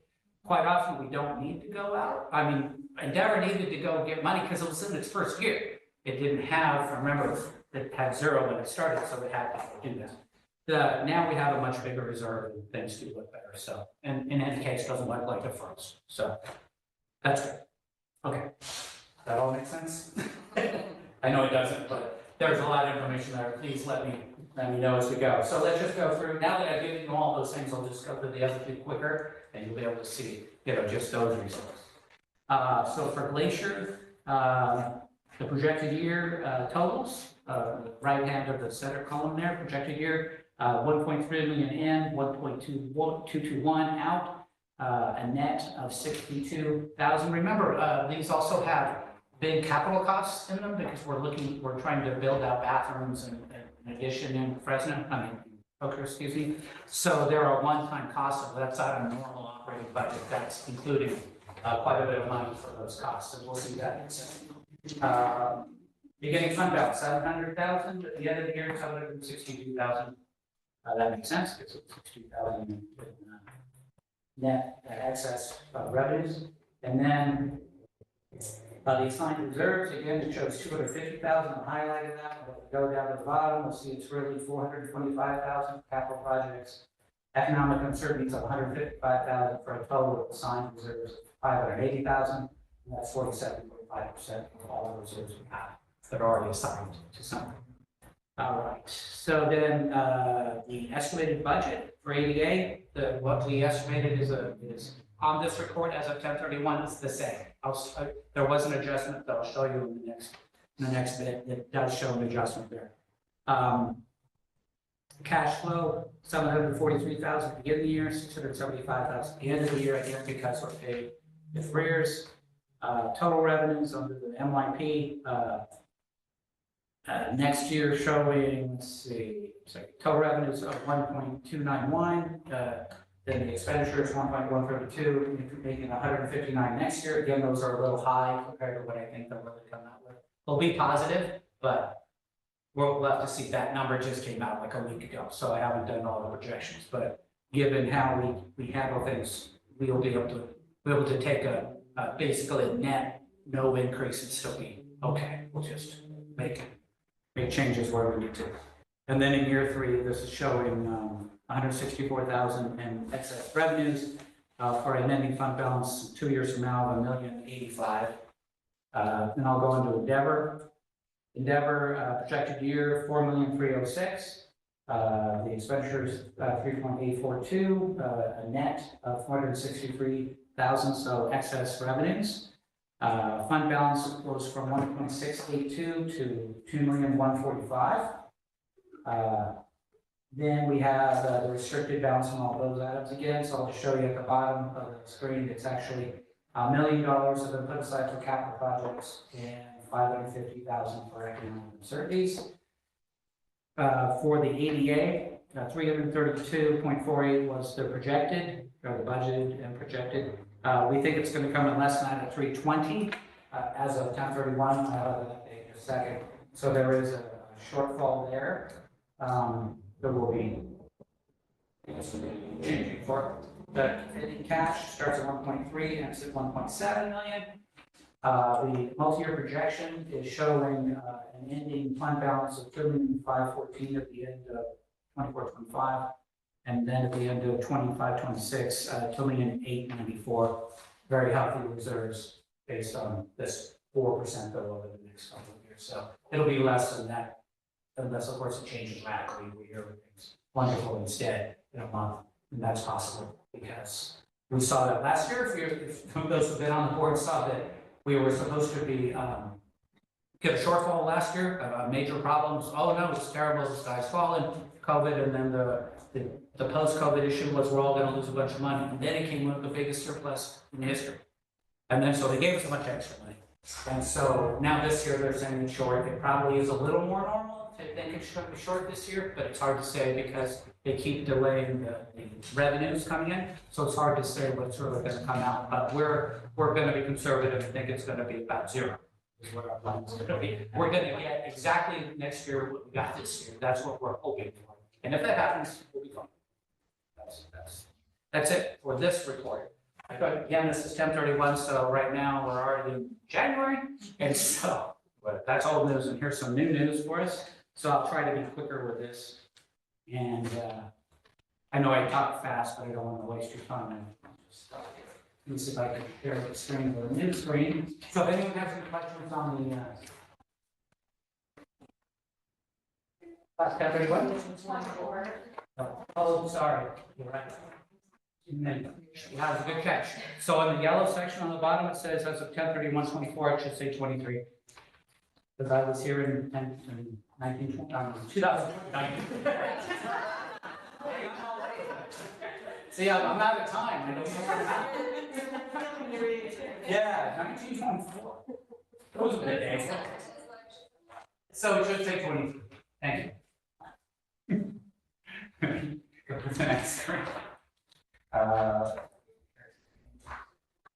Quite often we don't need to go out. I mean, Endeavor needed to go get money because it was in its first year. It didn't have, remember, it had zero when it started, so it had to do that. Now we have a much bigger reserve and things do look better, so, and in any case, doesn't look like it froze, so that's good. Okay, that all makes sense? I know it doesn't, but there's a lot of information there, please let me know as we go. So let's just go through, now that I've given you all those things, I'll just go through the other two quicker, and you'll be able to see, just those results. So for Glacier, the projected year totals, right hand of the center column there, projected year, 1.3 million in, 1.221 out, a net of 62,000. Remember, these also have big capital costs in them because we're trying to build out bathrooms and an addition in Hooker, excuse me. So there are one-time costs, so that's out of normal operating budget, that's including quite a bit of money for those costs, and we'll see that in a second. Beginning fund balance, 700,000, at the end of the year, 762,000. That makes sense, because it's 62,000 in net excess revenues. And then the assigned reserves, again, it shows 250,000, I highlighted that, but if we go down to the bottom, we'll see it's really 425,000 capital projects. Economic uncertainties of 155,000 for a total of assigned reserves of 580,000, and that's 47.5% of all the reserves we have that are already assigned to something. All right, so then the estimated budget for ADA, what we estimated is on this report as of 10/31 is the same. There was an adjustment that I'll show you in the next bit. It does show an adjustment there. Cash flow, 743,000 at the beginning of the year, 675,000 at the end of the year, again, because we're paid in arrears. Total revenues under the MYP, next year showing, total revenues of 1.291, then the expenditures 1.132, making 159 next year. Again, those are a little high compared to what I think they'll really come out with. They'll be positive, but we'll have to see. That number just came out like a week ago, so I haven't done all the projections. But given how we handle things, we'll be able to take a basically a net no increase and still be okay. We'll just make changes where we need to. And then in year 3, this is showing 164,000 in excess revenues for an ending fund balance 2 years from now of $1,085,000. Then I'll go into Endeavor. Projected year $4,306,000. The expenditures 3.842, a net of 463,000, so excess revenues. Fund balance goes from 1.682 to 2,145,000. Then we have the restricted balance on all those items again. So I'll just show you at the bottom of the screen. It's actually $1 million have been put aside for capital projects and 550,000 for economic uncertainties. For the ADA, 332.48 was the projected, or the budgeted and projected. We think it's going to come in less than that at 320 as of 10/31. I'll have that update in a second. So there is a shortfall there. There will be changing for the ending cash starts at 1.3 and it's at 1.7 million. The multi-year projection is showing an ending fund balance of 2,514 at the end of 24-25, and then at the end of 25-26, 2,894. Very healthy reserves based on this 4% though over the next couple of years. So it'll be less than that, unless of course it changes radically. We hear everything's wonderful instead in a month, and that's possible because we saw that last year. If those who've been on the board saw that we were supposed to be get a shortfall last year, major problems. Oh no, it's terrible, the sky's falling, COVID, and then the post-COVID issue was we're all going to lose a bunch of money. And then it came with the biggest surplus in history. And then so they gave us a bunch of extra money. And so now this year they're saying it's short. It probably is a little more normal to think it's going to be short this year, but it's hard to say because they keep delaying the revenues coming in. So it's hard to say what's really going to come out. But we're going to be conservative and think it's going to be about 0. Is what our plan is going to be. We're going to get exactly next year what we got this year. That's what we're hoping for. And if that happens, we'll be fine. That's it for this report. Again, this is 10/31, so right now we're already in January, and so but that's old news. And here's some new news for us. So I'll try to be quicker with this. And, I know I talk fast, but I don't want to waste your time. Let me see if I can share the screen with a new screen. So if anyone has any questions on the, last step, everyone? Oh, sorry, you're right. Yeah, it's a good catch. So in the yellow section on the bottom, it says as of 10/31/24, it should say 23. Because I was here in 2009. See, I'm out of time. I don't know what I'm at. Yeah, 1924. That was a good day. So it should say 23. Thank you. Go to the next screen. I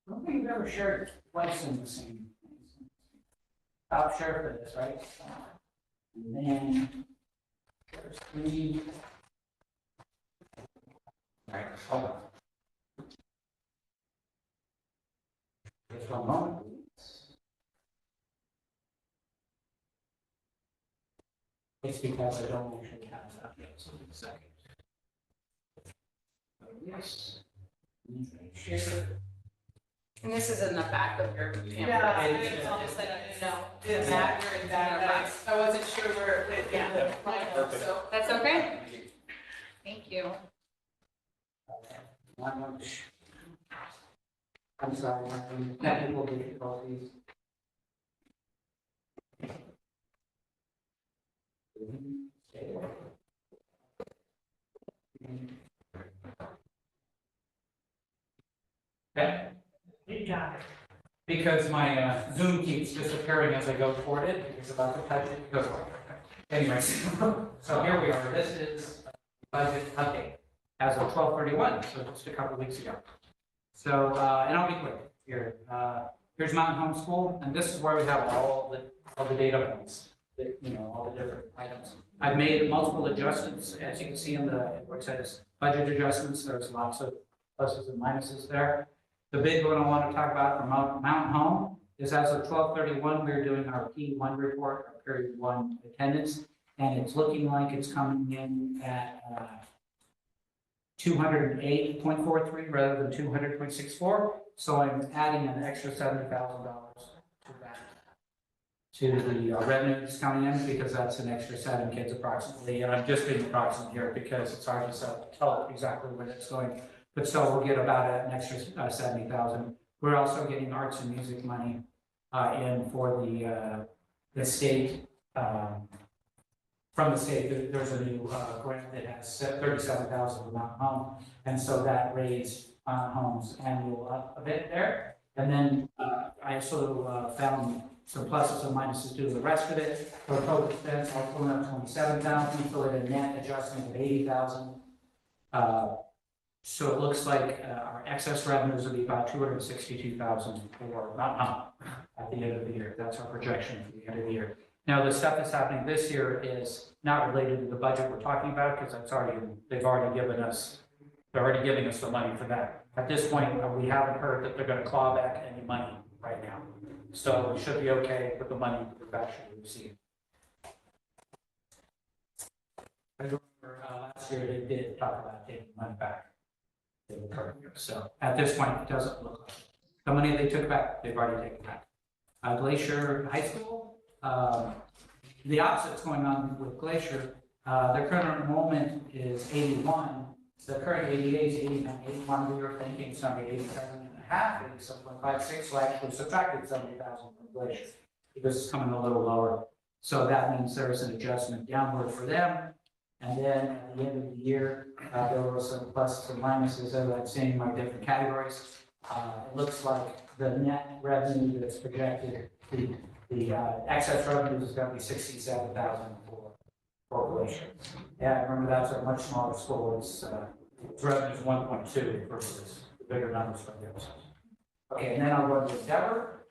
don't think we've ever shared twice in the same. I'll share for this, right? And then there's 3. All right, hold on. Just one moment, please. It's because I don't actually have that yet, so in a second. Yes. Share. And this is in the back of your. Yeah, It's almost like, no, It's back, back, you're in that, back. I wasn't sure where it fit in the lineup, so. That's okay? Thank you. Not much. I'm sorry, having technical difficulties. Okay. You got it. Because my Zoom keeps disappearing as I go toward it, because about to touch it, it goes away. Anyways, so here we are. This is budget update as of 12/31, so just a couple weeks ago. So, and I'll be quick here. Here's Mountain Home School, and this is where we have all the data points, all the different items. I've made multiple adjustments, as you can see in the, where it says budget adjustments, there's lots of pluses and minuses there. The big one I want to talk about from Mountain Home is as of 12/31, we're doing our P1 report, our period 1 attendance, and it's looking like it's coming in at 208.43 rather than 200.64. So I'm adding an extra $70,000 to that, to the revenue that's coming in, because that's an extra 7 kids approximately. And I'm just being approximate here because it's hard to tell exactly where it's going. But so we'll get about an extra 70,000. We're also getting arts and music money in for the state. From the state, there's a new grant that has 37,000 for Mountain Home, and so that raised Home's annual up a bit there. And then I also found some pluses and minuses to the rest of it. For total expense, I put up 27,000, so at a net adjustment of 80,000. So it looks like our excess revenues will be about 262,000 for Mountain Home at the end of the year. That's our projection for the end of the year. Now, the stuff that's happening this year is not related to the budget we're talking about, because they're already giving us the money for that. At this point, we haven't heard that they're going to claw back any money right now. So we should be okay with the money we've actually received. I remember last year they did talk about taking money back. So at this point, it doesn't look like it. The money they took back, they've already taken back. Glacier High School, the opposite's going on with Glacier. Their current enrollment is 81. The current ADA is 81. We were thinking it's going to be 87.5, 87.56. So I actually subtracted 70,000 from Glacier because it's coming a little lower. So that means there's an adjustment downward for them. And then at the end of the year, there were some pluses and minuses of that same different categories. It looks like the net revenue that's projected, the excess revenue is going to be 67,000 for Glacier. Yeah, remember that's a much smaller school. Its revenue is 1.2 versus the bigger numbers for the others. Okay, and then I'll go to Endeavor.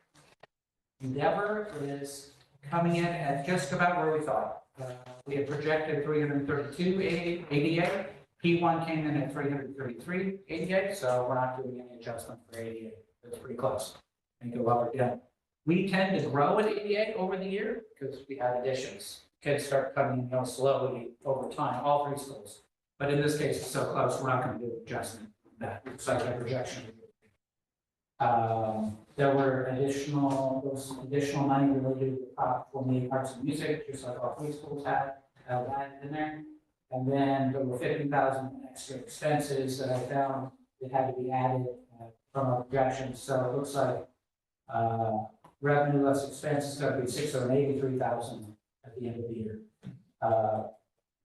Endeavor is coming in at just about where we thought. We had projected 332 ADA. P1 came in at 333 ADA, so we're not doing any adjustment for ADA. It's pretty close. And go up or down. We tend to grow at ADA over the year because we had additions. kids start coming in, slowly over time, all three schools. But in this case, it's so close, we're not gonna do adjustment, that, it's like a projection. There was some additional money related to for me, arts and music, just like all three schools had, that in there. And then there were 50,000 extra expenses that I found that had to be added from our projections, so it looks like revenue less expense is gonna be 683,000 at the end of the year.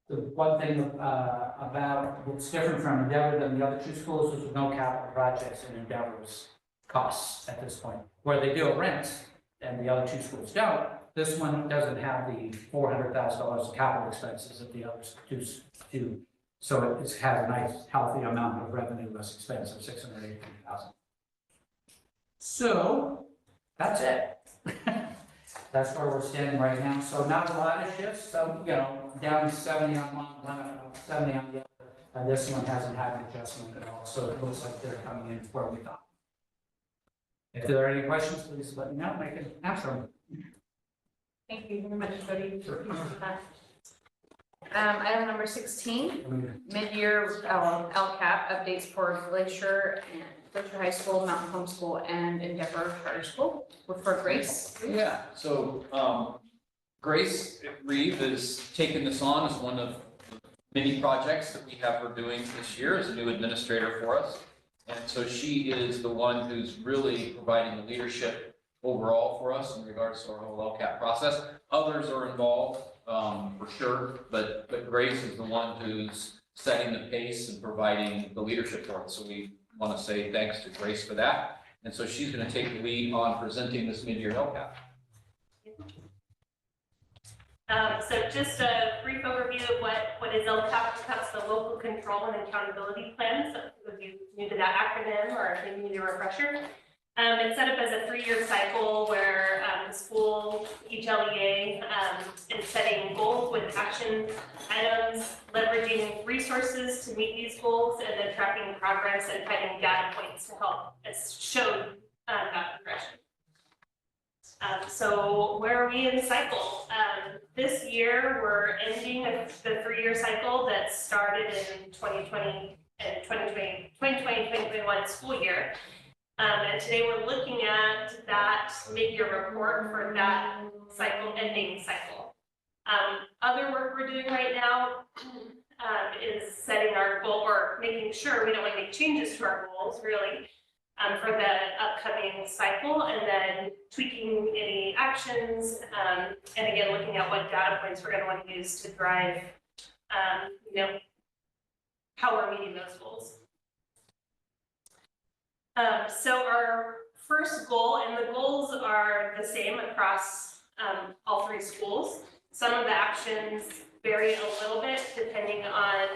The one thing about what's different from Endeavor than the other two schools is there's no capital projects in Endeavor's costs at this point. Where they do a rent and the other two schools don't, this one doesn't have the $400,000 of capital expenses that the other two do. So it has a nice healthy amount of revenue less expense of 683,000. So that's it. That's where we're standing right now. So not a lot of shifts, so, down 70 on one, 70 on the other. And this one hasn't had an adjustment at all, so it looks like they're coming in where we thought. If there are any questions, please let me know, and I can answer them. Thank you very much, Cody. Item number 16, mid-year LCAP updates for Glacier and Glacier High School, Mountain Home School, and Endeavor Charter School. For Grace. Yeah, so Grace Reeve is taking this on as one of the many projects that we have her doing this year as a new administrator for us. And so she is the one who's really providing the leadership overall for us in regards to our whole LCAP process. Others are involved, for sure, but Grace is the one who's setting the pace and providing the leadership for us. So we want to say thanks to Grace for that. And so she's going to take the lead on presenting this mid-year LCAP. So just a brief overview of what is LCAP. That's the Local Control and Accountability Plan. So if you new to that acronym or if you need a refresher, it's set up as a 3-year cycle where the school, each LEA, is setting goals with action items, leveraging resources to meet these goals, and then tracking progress and finding data points to help show that progression. So where are we in the cycle? This year, we're ending the 3-year cycle that started in 2020 and 2021 school year. And today we're looking at that mid-year report for that cycle, ending cycle. Other work we're doing right now is setting our goal, or making sure we don't want to make changes to our goals, really, for the upcoming cycle, and then tweaking any actions, and again, looking at what data points we're going to want to use to drive, how we're meeting those goals. So our first goal, and the goals are the same across all 3 schools. Some of the actions vary a little bit depending on,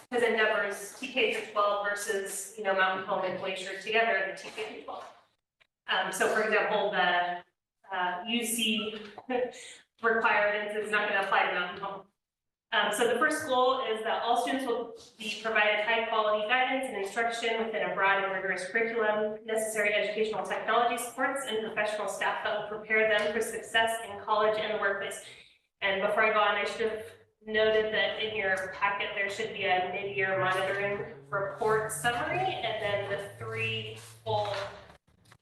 because Endeavor's TK through 12 versus, Mountain Home and Glacier together in the TK through 12. So for example, the UC requirements is not going to apply to Mountain Home. So the first goal is that all students will be provided high quality guidance and instruction within a broad and rigorous curriculum, necessary educational technology supports, and professional staff that will prepare them for success in college and the workplace. And before I go on, I should have noted that in your packet, there should be a mid-year monitoring report summary, and then the 3 full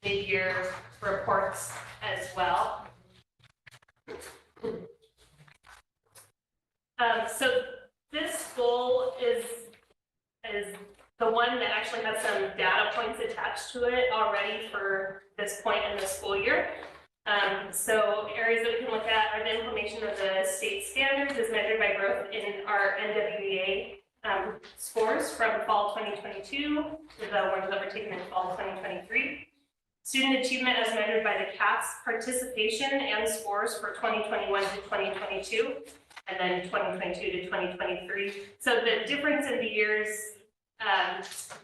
mid-year reports as well. So this goal is the one that actually has some data points attached to it already for this point in the school year. So areas that we can look at are the implementation of the state standards as measured by growth in our NWEA scores from fall 2022 to the ones that were taken in fall 2023. Student achievement as measured by the CAS participation and scores for 2021 to 2022. And then 2022 to 2023. So the difference in the years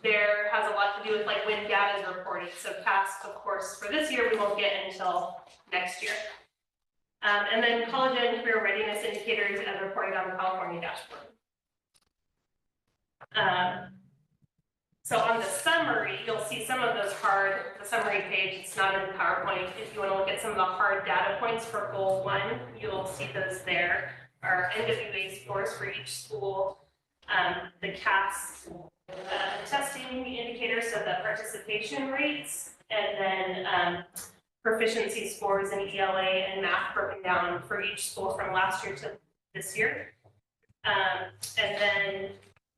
there has a lot to do with when data is reported. So CAS, of course, for this year, we won't get until next year. And then college and career readiness indicators as reported on the California dashboard. So on the summary, you'll see some of those the summary page, it's not in the PowerPoint. If you want to look at some of the hard data points for goal 1, you'll see those there. our NWA scores for each school, the CAS testing indicators, so the participation rates, and then proficiency scores in ELA and math broken down for each school from last year to this year. And then,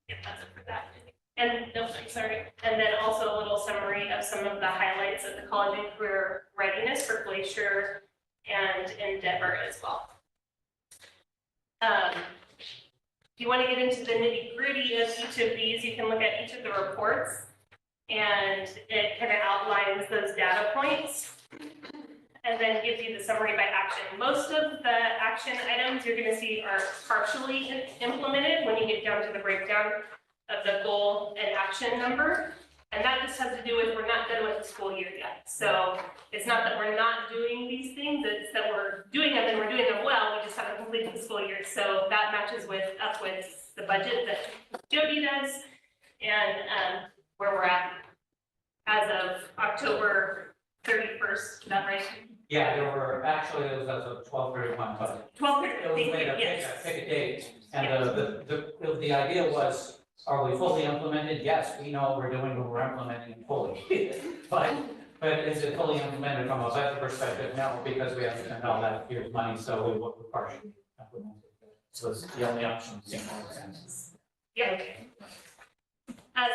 yeah, that's it for that. And no, I'm sorry. And then also a little summary of some of the highlights of the college and career readiness for Glacier and Endeavor as well. If you want to get into the nitty gritty of each of these, you can look at each of the reports, and it kind of outlines those data points and then gives you the summary by action. Most of the action items you're going to see are partially implemented when you get down to the breakdown of the goal and action number. And that just has to do with we're not done with the school year yet. So it's not that we're not doing these things, it's that we're doing them and we're doing them well, we just haven't completed the school year. So that matches up with the budget that Jody does and where we're at as of October 31st, is that right? Yeah, there were, actually, it was as of 12/31, but 12/31, it was thank made you, a yes. pick a date. And the idea was, are we fully implemented? Yes, we know we're doing what we're implementing fully. But is it fully implemented from a budget perspective? No, because we have to spend all that year's money, so we will partially implement it. So it's the only option. Yeah.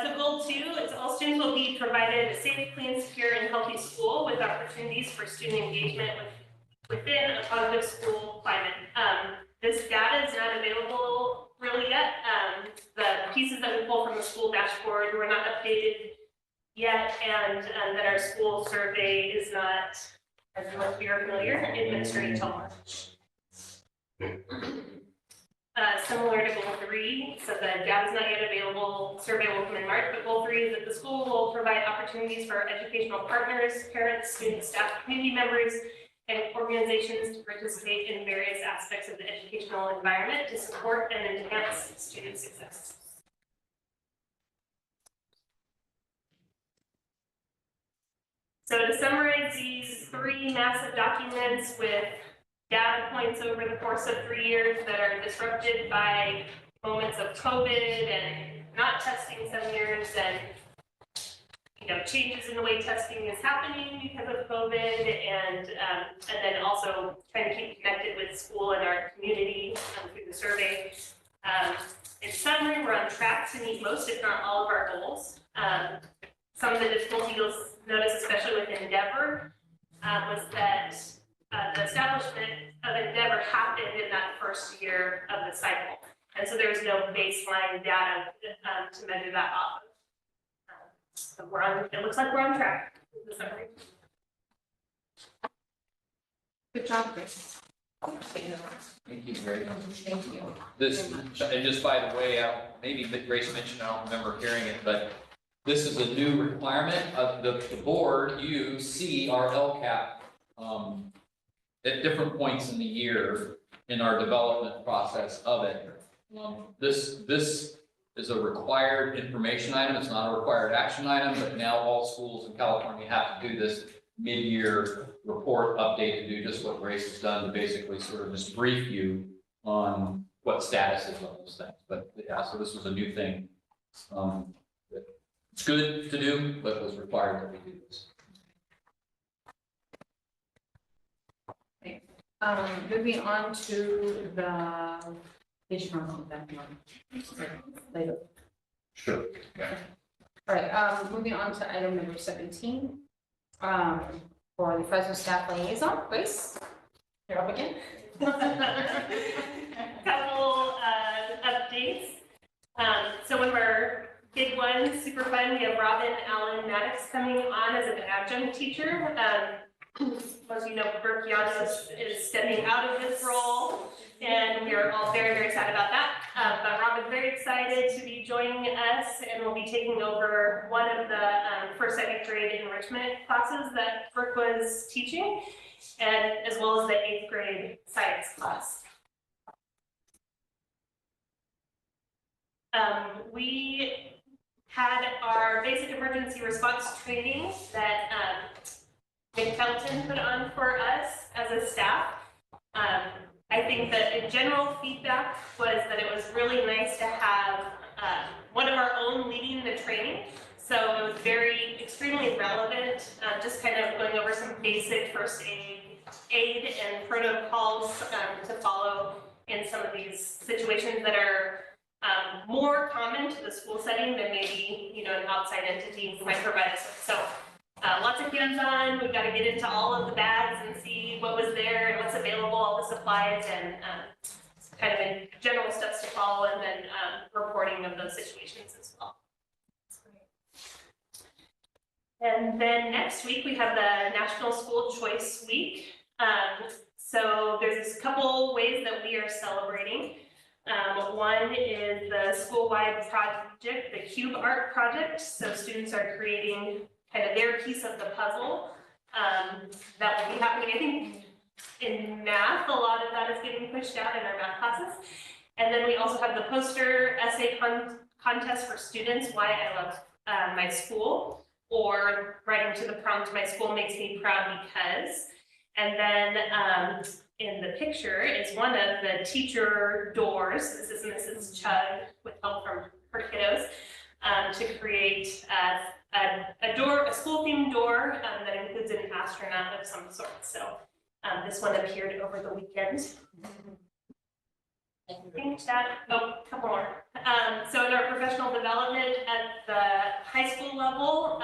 So goal 2 is all students will be provided a safe, clean, secure, and healthy school with opportunities for student engagement within a positive school climate. This data is not available really yet. The pieces that we pull from the school dashboard were not updated yet, and that our school survey is not, as most of you are familiar, administered until March. Similar to goal 3, so the data is not yet available, survey will come in March, but goal 3 is that the school will provide opportunities for educational partners, parents, students, staff, community members, and organizations to participate in various aspects of the educational environment to support and enhance student success. So to summarize these 3 massive documents with data points over the course of 3 years that are disrupted by moments of COVID and not testing some years and changes in the way testing is happening because of COVID and then also trying to keep connected with school and our community through the survey. In summary, we're on track to meet most, if not all, of our goals. Some of the difficulty you'll notice, especially with Endeavor, was that the establishment of Endeavor happened in that first year of the cycle. And so there was no baseline data to measure that off of. So it looks like we're on track. The summary. Good job, Grace. Thank you, Grace. Thank you. This, and just by the way, maybe Grace mentioned, I don't remember hearing it, but this is a new requirement of the board. You see our LCAP at different points in the year in our development process of it. This is a required information item. It's not a required action item, but now all schools in California have to do this mid-year report update to do just what Grace has done to basically sort of just brief you on what status is on those things. But yeah, so this was a new thing. It's good to do, but it was required that we do this. Moving on to the later. Sure. All right, moving on to item number 17. For the Fresno staff liaison, Grace, you're up again. Couple updates. So one of our big ones, super fun, we have Robin Allen Maddox coming on as an adjunct teacher. As you know, Brooke Yanos is stepping out of this role, and we are all very, very sad about that. But Robin's very excited to be joining us and will be taking over one of the first, second grade enrichment classes that Brooke was teaching, and as well as the 8th grade science class. We had our basic emergency response training that Nick Felton put on for us as a staff. I think that in general feedback was that it was really nice to have one of our own leading the training. So it was very extremely relevant, just kind of going over some basic first aid and protocols to follow in some of these situations that are more common to the school setting than maybe, you know, an outside entity might provide us with. So lots of hands-on, we've got to get into all of the bags and see what was there and what's available, all the supplies, and kind of in general steps to follow, and then reporting of those situations as well. And then next week, we have the National School Choice Week. So there's a couple ways that we are celebrating. One is the school-wide project, the Cube Art Project. So students are creating kind of their piece of the puzzle. That will be happening, I think, in math. A lot of that is getting pushed out in our math classes. And then we also have the poster essay contest for students, Why I Love My School, or writing to the prompt, My School Makes Me Proud Because. And then in the picture is one of the teacher doors. This is Mrs. Chug with help from her kiddos to create a door, a school-themed door that includes an astronaut of some sort. So this one appeared over the weekend. I think that, oh, a couple more. So in our professional development at the high school level,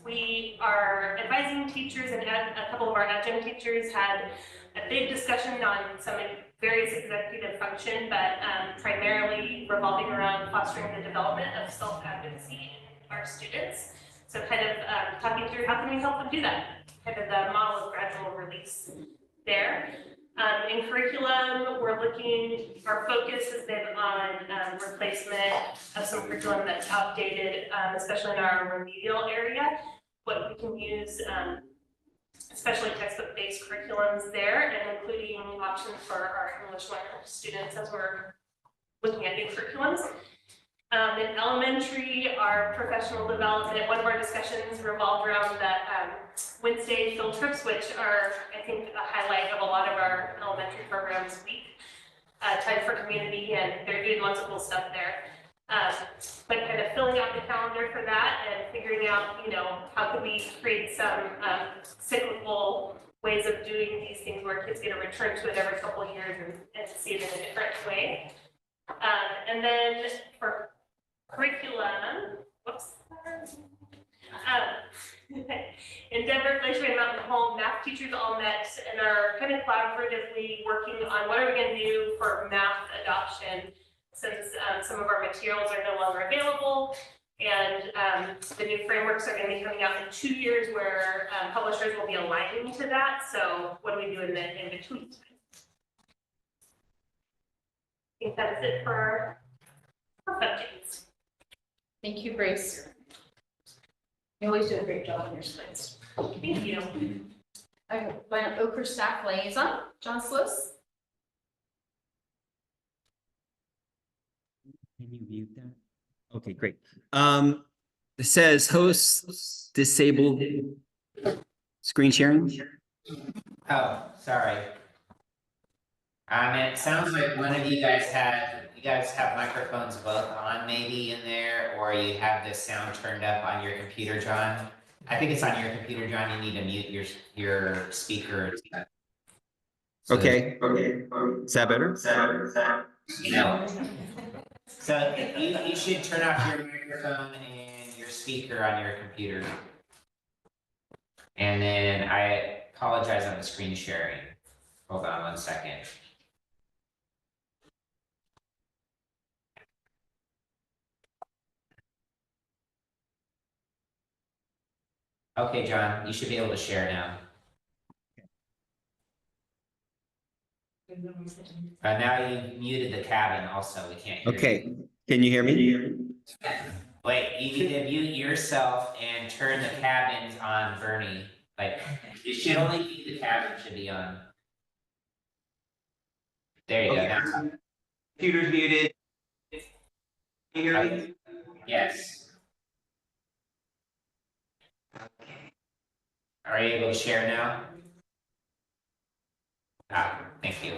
we are advising teachers, and a couple of our adjunct teachers had a big discussion on some various executive function, but primarily revolving around fostering the development of self-advocacy in our students. So kind of talking through how can we help them do that? Kind of the model of gradual release there. In curriculum, our focus has been on replacement of some curriculum that's outdated, especially in our remedial area. What we can use, especially textbook-based curriculums there, and including options for our English learner students as we're looking at new curriculums. In elementary, our professional development, one of our discussions revolved around the Wednesday field trips, which are, I think, a highlight of a lot of our elementary programs week. Time for community, and they're doing lots of cool stuff there. But kind of filling out the calendar for that and figuring out, you know, how could we create some cyclical ways of doing these things where kids get a return to it every couple of years and see it in a different way. And then for curriculum, whoops. In Denver, Glacier and Mountain Home, math teachers all met and are kind of collaboratively working on what are we going to do for math adoption, since some of our materials are no longer available, and the new frameworks are going to be coming out in 2 years where publishers will be aligning to that. So what do we do in between? I think that's it for updates. Thank you, Grace. You always do a great job on your slides. Thank you. Okay, my Ochre staff liaison, John Sloss. Can you mute that? Okay, great. It says hosts disabled screen sharing. Oh, sorry. It sounds like one of you guys have microphones both on maybe in there, or you have the sound turned up on your computer, John. I think it's on your computer, John. You need to mute your speaker. So Okay. Is that better? you know. So you should turn off your microphone and your speaker on your computer. And then I apologize on the screen sharing. Hold on 1 second. Okay, John, you should be able to share now. Now you muted the cabin also, we can't hear you. Okay, can you hear me? Wait, you need to mute yourself and turn the cabins on, Bernie. Like, it should only be the cabin should be on. There you go. Now. Computer's muted. Can you hear me? Yes. Are you able to share now? Thank you.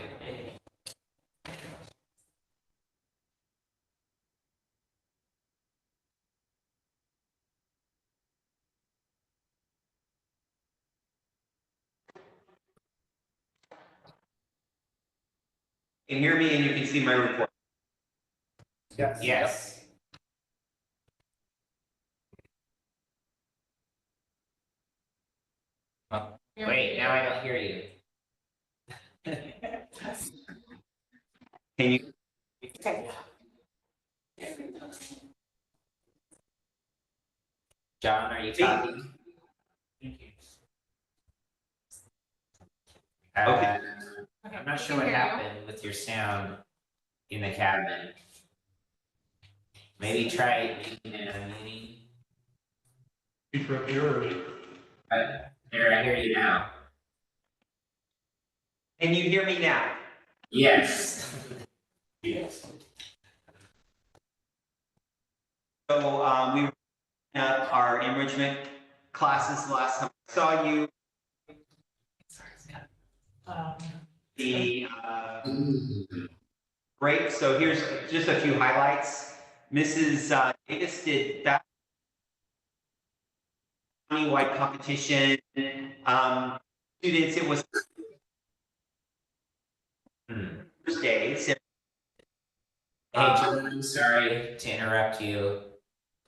Can hear me and you can see my report. Yes. Wait, now I don't hear you. Can you? John, are you talking? Okay. I'm not sure what happened with your sound in the cabin. Maybe try making it unmuting. Speaker up here, or- There, I hear you now. Can you hear me now? Yes. So we were at our enrichment classes last time. I saw you. The great. So here's just a few highlights. Mrs. Davis did that countywide competition. Students, it was Thursdays. Hey, John, I'm sorry to interrupt you.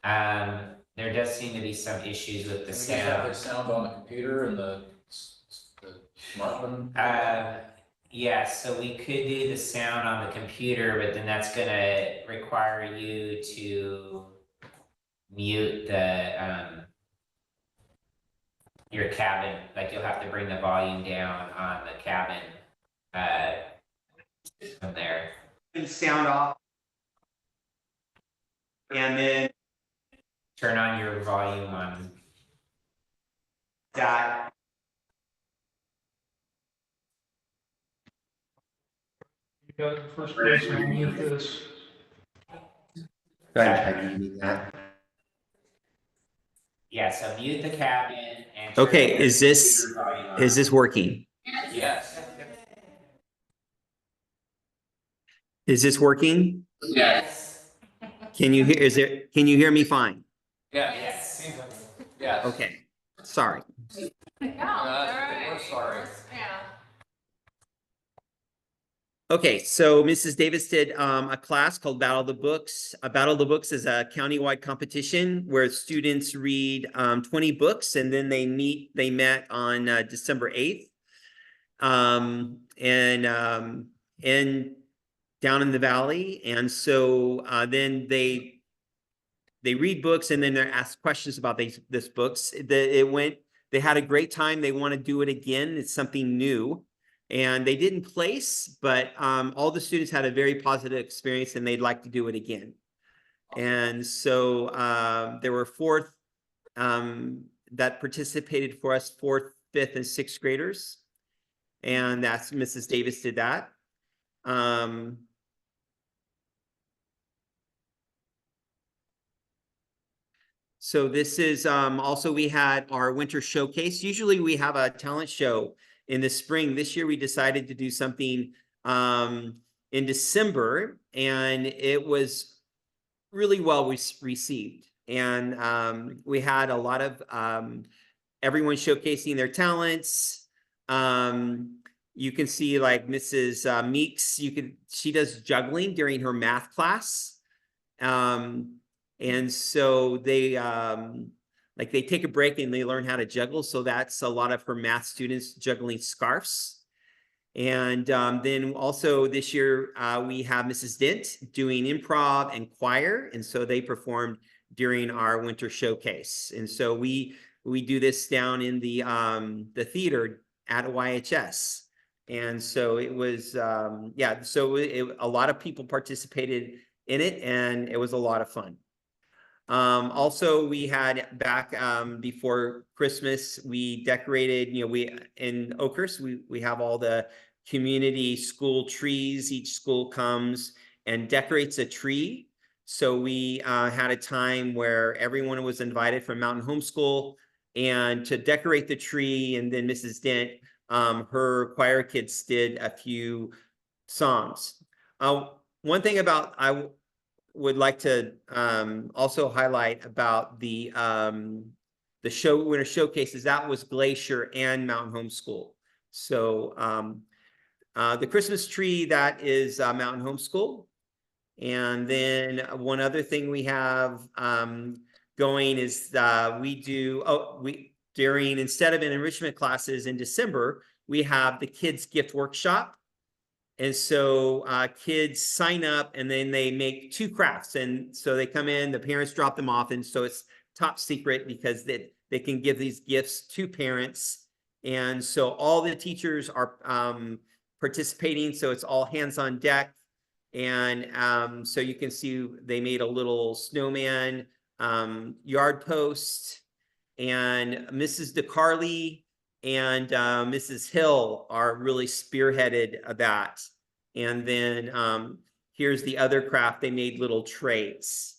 There does seem to be some issues with the Can we just have sound. the sound on the computer and the smartphone? Yeah, so we could do the sound on the computer, but then that's gonna require you to mute the, your cabin, like you'll have to bring the volume down on the cabin, from there. Sound off. And then Turn on your volume on. that. You got the first person on mute this. Go ahead, try muting that. Yeah, so mute the cabin and. turn Okay, your is this computer volume on. is this working? Yes. Is this working? Yes. Can you hear? Can you hear me fine? Yes. Seems like, yes. Okay. Sorry. No, all We're sorry. Yeah. Okay, so Mrs. Davis did a class called Battle of the Books. Battle of the Books is a countywide competition where students read 20 books and then they met on December 8th. And down in the valley. And so then they read books and then they're asked questions about this books. They had a great time. They want to do it again. It's something new. And they didn't place, but all the students had a very positive experience and they'd like to do it again. And so there were fourth that participated for us, 4th, 5th, and 6th graders. And that's Mrs. Davis did that. So this is also we had our winter showcase. Usually we have a talent show in the spring. This year we decided to do something in December, and it was really well received. And we had a lot of everyone showcasing their talents. You can see like Mrs. Meeks, she does juggling during her math class. And so they like they take a break and they learn how to juggle. So that's a lot of her math students juggling scarves. And then also this year we have Mrs. Dent doing improv and choir. And so they performed during our winter showcase. And so we do this down in the theater at YHS. And so it was, yeah, so a lot of people participated in it and it was a lot of fun. Also, we had back before Christmas, we decorated, we in Oakhurst, we have all the community school trees. Each school comes and decorates a tree. So we had a time where everyone was invited from Mountain Homeschool and to decorate the tree. And then Mrs. Dent her choir kids did a few songs. One thing I would like to also highlight about the winter showcases, that was Glacier and Mountain Homeschool. So the Christmas tree, that is Mountain Homeschool. And then one other thing we have going is instead of in enrichment classes in December, we have the kids gift workshop. And so kids sign up and then they make 2 crafts. And so they come in, the parents drop them off. And so it's top secret because they can give these gifts to parents. And so all the teachers are participating. So it's all hands on deck. And so you can see they made a little snowman yard post, and Mrs. DeCarly and Mrs. Hill are really spearheaded that. And then here's the other craft. They made little trays.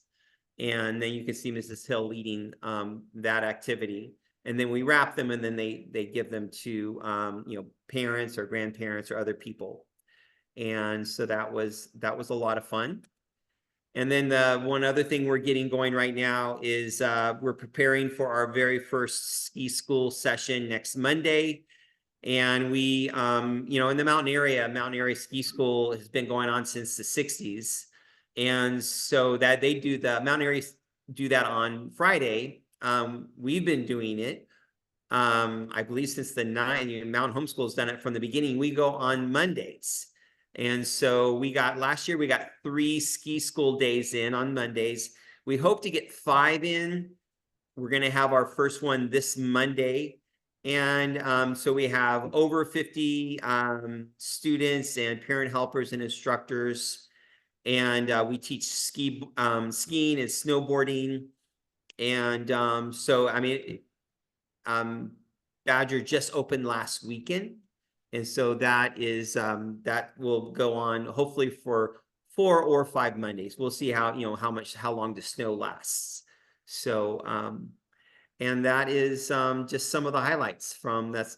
And then you can see Mrs. Hill leading that activity. And then we wrap them and then they give them to parents or grandparents or other people. And so that was a lot of fun. And then the one other thing we're getting going right now is we're preparing for our very first ski school session next Monday. And we, in the mountain area ski school has been going on since the 60s. And so that they do the mountain areas do that on Friday. We've been doing it, I believe since the Mountain Homeschool's done it from the beginning. We go on Mondays. And so last year we got 3 ski school days in on Mondays. We hope to get 5 in. We're going to have our first one this Monday. And so we have over 50 students and parent helpers and instructors. And we teach skiing and snowboarding. And so, I mean, Badger just opened last weekend. And so that is that will go on hopefully for 4 or 5 Mondays. We'll see how long the snow lasts. So and that is just some of the highlights from that's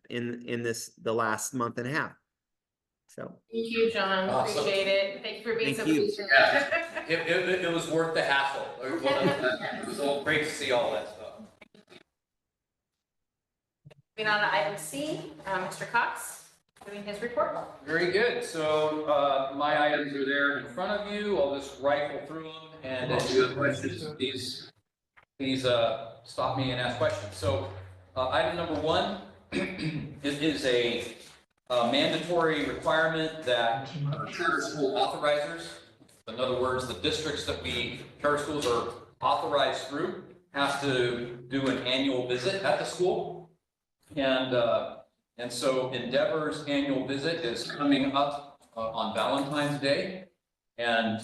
in the last month and a half. So Thank you, John. Awesome. Appreciate it. Thank you for being so Thank you. patient. It was worth the hassle. It was all great to see all that stuff. Moving on to item C, Mr. Cox doing his report. Very good. So my items are there in front of you. I'll just rifle through them, and if you have questions, please stop me and ask questions. So item number 1, it is a mandatory requirement that charter school authorizers, in other words, the districts that charter schools are authorized through, have to do an annual visit at the school. And so Endeavor's annual visit is coming up on Valentine's Day. And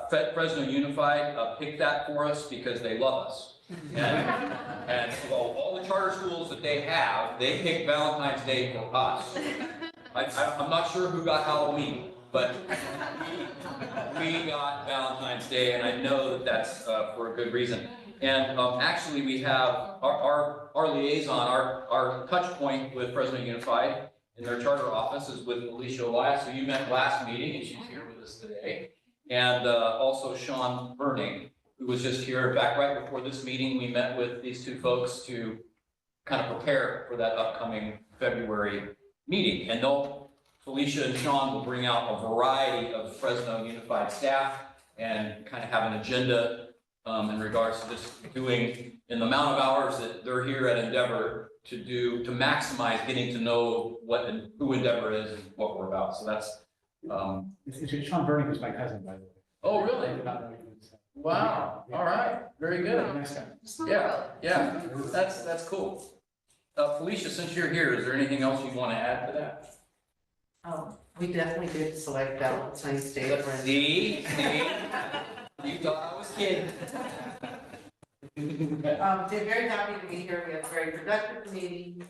Fresno Unified picked that for us because they love us. And all the charter schools that they have, they pick Valentine's Day for us. I'm not sure who got Halloween, but we got Valentine's Day, and I know that that's for a good reason. And actually, we have our liaison, our touch point with Fresno Unified in their charter office is with Alicia Elias, who you met last meeting, and she's here with us today. And also Sean Burning, who was just here back right before this meeting. We met with these 2 folks to kind of prepare for that upcoming February meeting. And Felicia and Sean will bring out a variety of Fresno Unified staff and kind of have an agenda in regards to just doing in the amount of hours that they're here at Endeavor to maximize getting to know who Endeavor is and what we're about. So that's Sean Burning was my cousin, by the way. Oh, really? Wow. All right. Very good. Nice guy. Yeah. That's cool. Felicia, since you're here, is there anything else you want to add to that? We definitely did select Valentine's Day. See? You thought I was kidding. They're very happy to be here. We had a very productive meeting.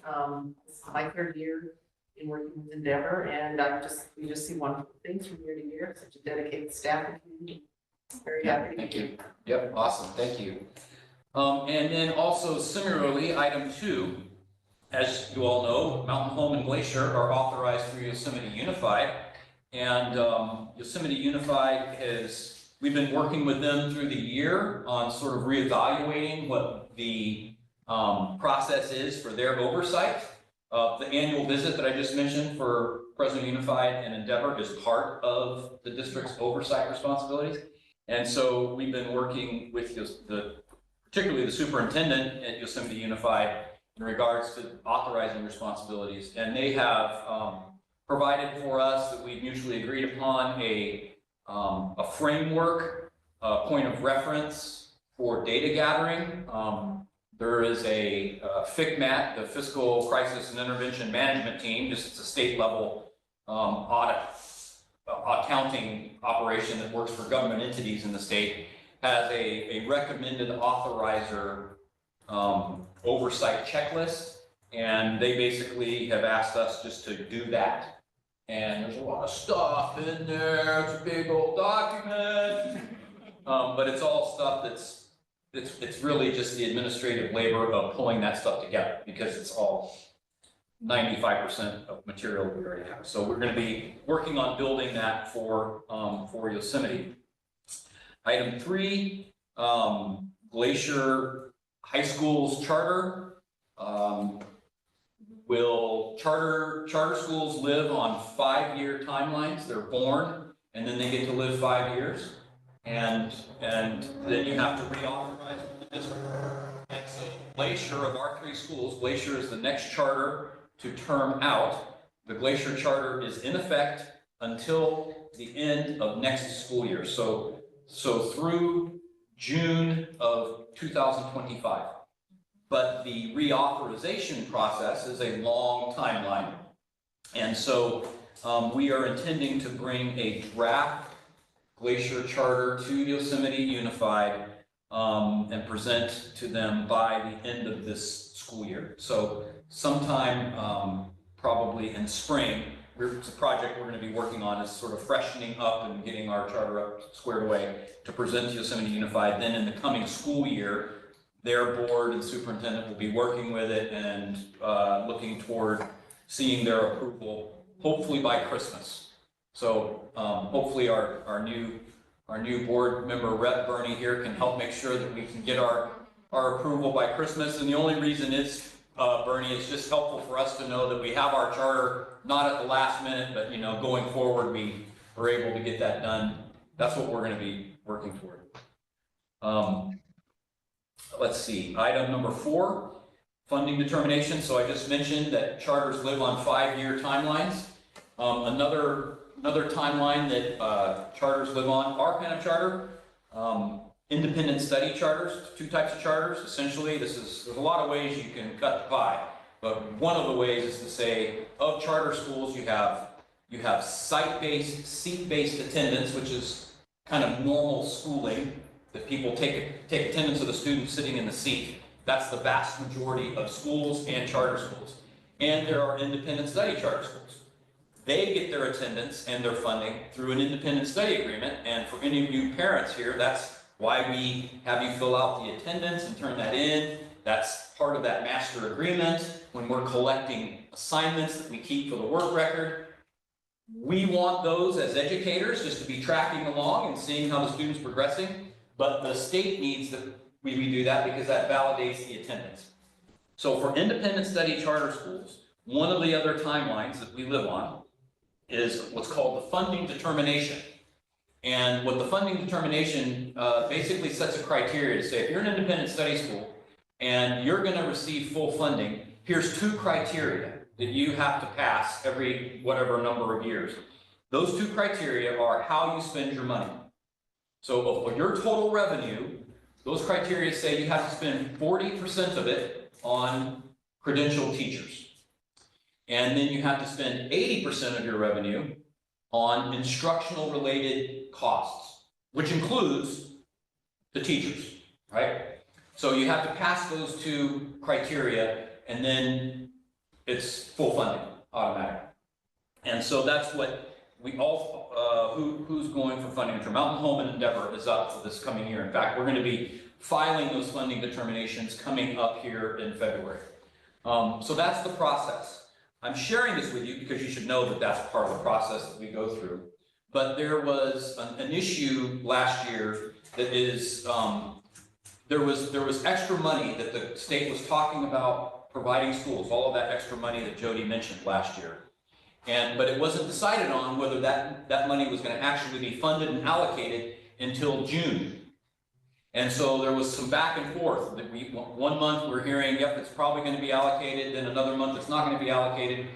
It's my 3rd year in working with Endeavor, and we just see wonderful things from year to year. Such a dedicated staff and community. Very happy. Thank you. Yep, awesome. Thank you. And then also similarly, item 2 as you all know, Mountain Home and Glacier are authorized through Yosemite Unified. And Yosemite Unified we've been working with them through the year on sort of reevaluating what the process is for their oversight. The annual visit that I just mentioned for President Unified and Endeavor is part of the district's oversight responsibilities. And so we've been working with particularly the superintendent at Yosemite Unified in regards to authorizing responsibilities. And they have provided for us that we've mutually agreed upon a framework, a point of reference for data gathering. There is a FICMAT, the Fiscal Crisis and Intervention Management Team, just it's a state level accounting operation that works for government entities in the state, has a recommended authorizer oversight checklist, and they basically have asked us just to do that. And there's a lot of stuff in there, it's a big old document, but it's all stuff it's really just the administrative labor of pulling that stuff together, because it's all 95% of material we already have. So we're going to be working on building that for Yosemite. Item 3, Glacier High School's charter. Will charter schools live on 5-year timelines? They're born and then they get to live 5 years, and then you have to reauthorize the district. And so Glacier, of our 3 schools, Glacier is the next charter to term out. The Glacier charter is in effect until the end of next school year. So through June of 2025. But the reauthorization process is a long timeline. And so we are intending to bring a draft Glacier charter to Yosemite Unified and present to them by the end of this school year. So sometime probably in spring, it's a project we're going to be working on, is sort of freshening up and getting our charter up squared away to present to Yosemite Unified. Then in the coming school year, their board and superintendent will be working with it and looking toward seeing their approval, hopefully by Christmas. So hopefully our new board member rep Bernie here can help make sure that we can get our approval by Christmas. And the only reason is, Bernie, it's just helpful for us to know that we have our charter, not at the last minute, but going forward, we were able to get that done. That's what we're going to be working toward. Let's see, item number 4, funding determination. So I just mentioned that charters live on 5-year timelines. Another timeline that charters live on, our kind of charter, independent study charters, 2 types of charters. Essentially, there's a lot of ways you can cut the pie, but one of the ways is to say, of charter schools, you have site-based, seat-based attendance, which is kind of normal schooling, that people take attendance of the student sitting in the seat. That's the vast majority of schools and charter schools. And there are independent study charter schools. They get their attendance and their funding through an independent study agreement. And for any of you parents here, that's why we have you fill out the attendance and turn that in. That's part of that master agreement when we're collecting assignments that we keep for the work record. We want those as educators just to be tracking along and seeing how the student's progressing. But the state needs that we do that because that validates the attendance. So for independent study charter schools, one of the other timelines that we live on is what's called the funding determination. And what the funding determination basically sets a criteria to say, if you're an independent study school and you're going to receive full funding, here's 2 criteria that you have to pass every whatever number of years. Those 2 criteria are how you spend your money. So of your total revenue, those criteria say you have to spend 40% of it on credentialed teachers. And then you have to spend 80% of your revenue on instructional related costs, which includes the teachers, right? So you have to pass those 2 criteria, and then it's full funding, automatic. And so that's what we all, who's going for funding determination. Mountain Home and Endeavor is up for this coming year. In fact, we're going to be filing those funding determinations coming up here in February. So that's the process. I'm sharing this with you because you should know that that's part of the process that we go through. But there was an issue last year that is, there was extra money that the state was talking about providing schools, all of that extra money that Jody mentioned last year. But it wasn't decided on whether that money was gonna actually be funded and allocated until June. And so there was some back and forth that one month we're hearing, yep, it's probably gonna be allocated, then another month it's not gonna be allocated.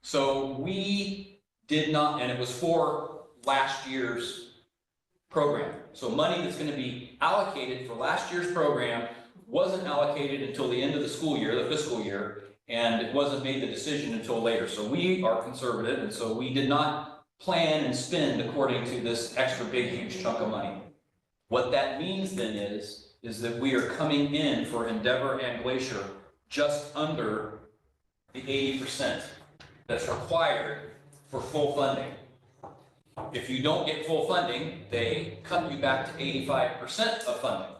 So we did not, and it was for last year's program. So money that's gonna be allocated for last year's program wasn't allocated until the end of the school year, the fiscal year, and it wasn't made the decision until later. So we are conservative, and so we did not plan and spend according to this extra big, huge chunk of money. What that means then is that we are coming in for Endeavor and Glacier just under the 80% that's required for full funding. If you don't get full funding, they cut you back to 85% of funding.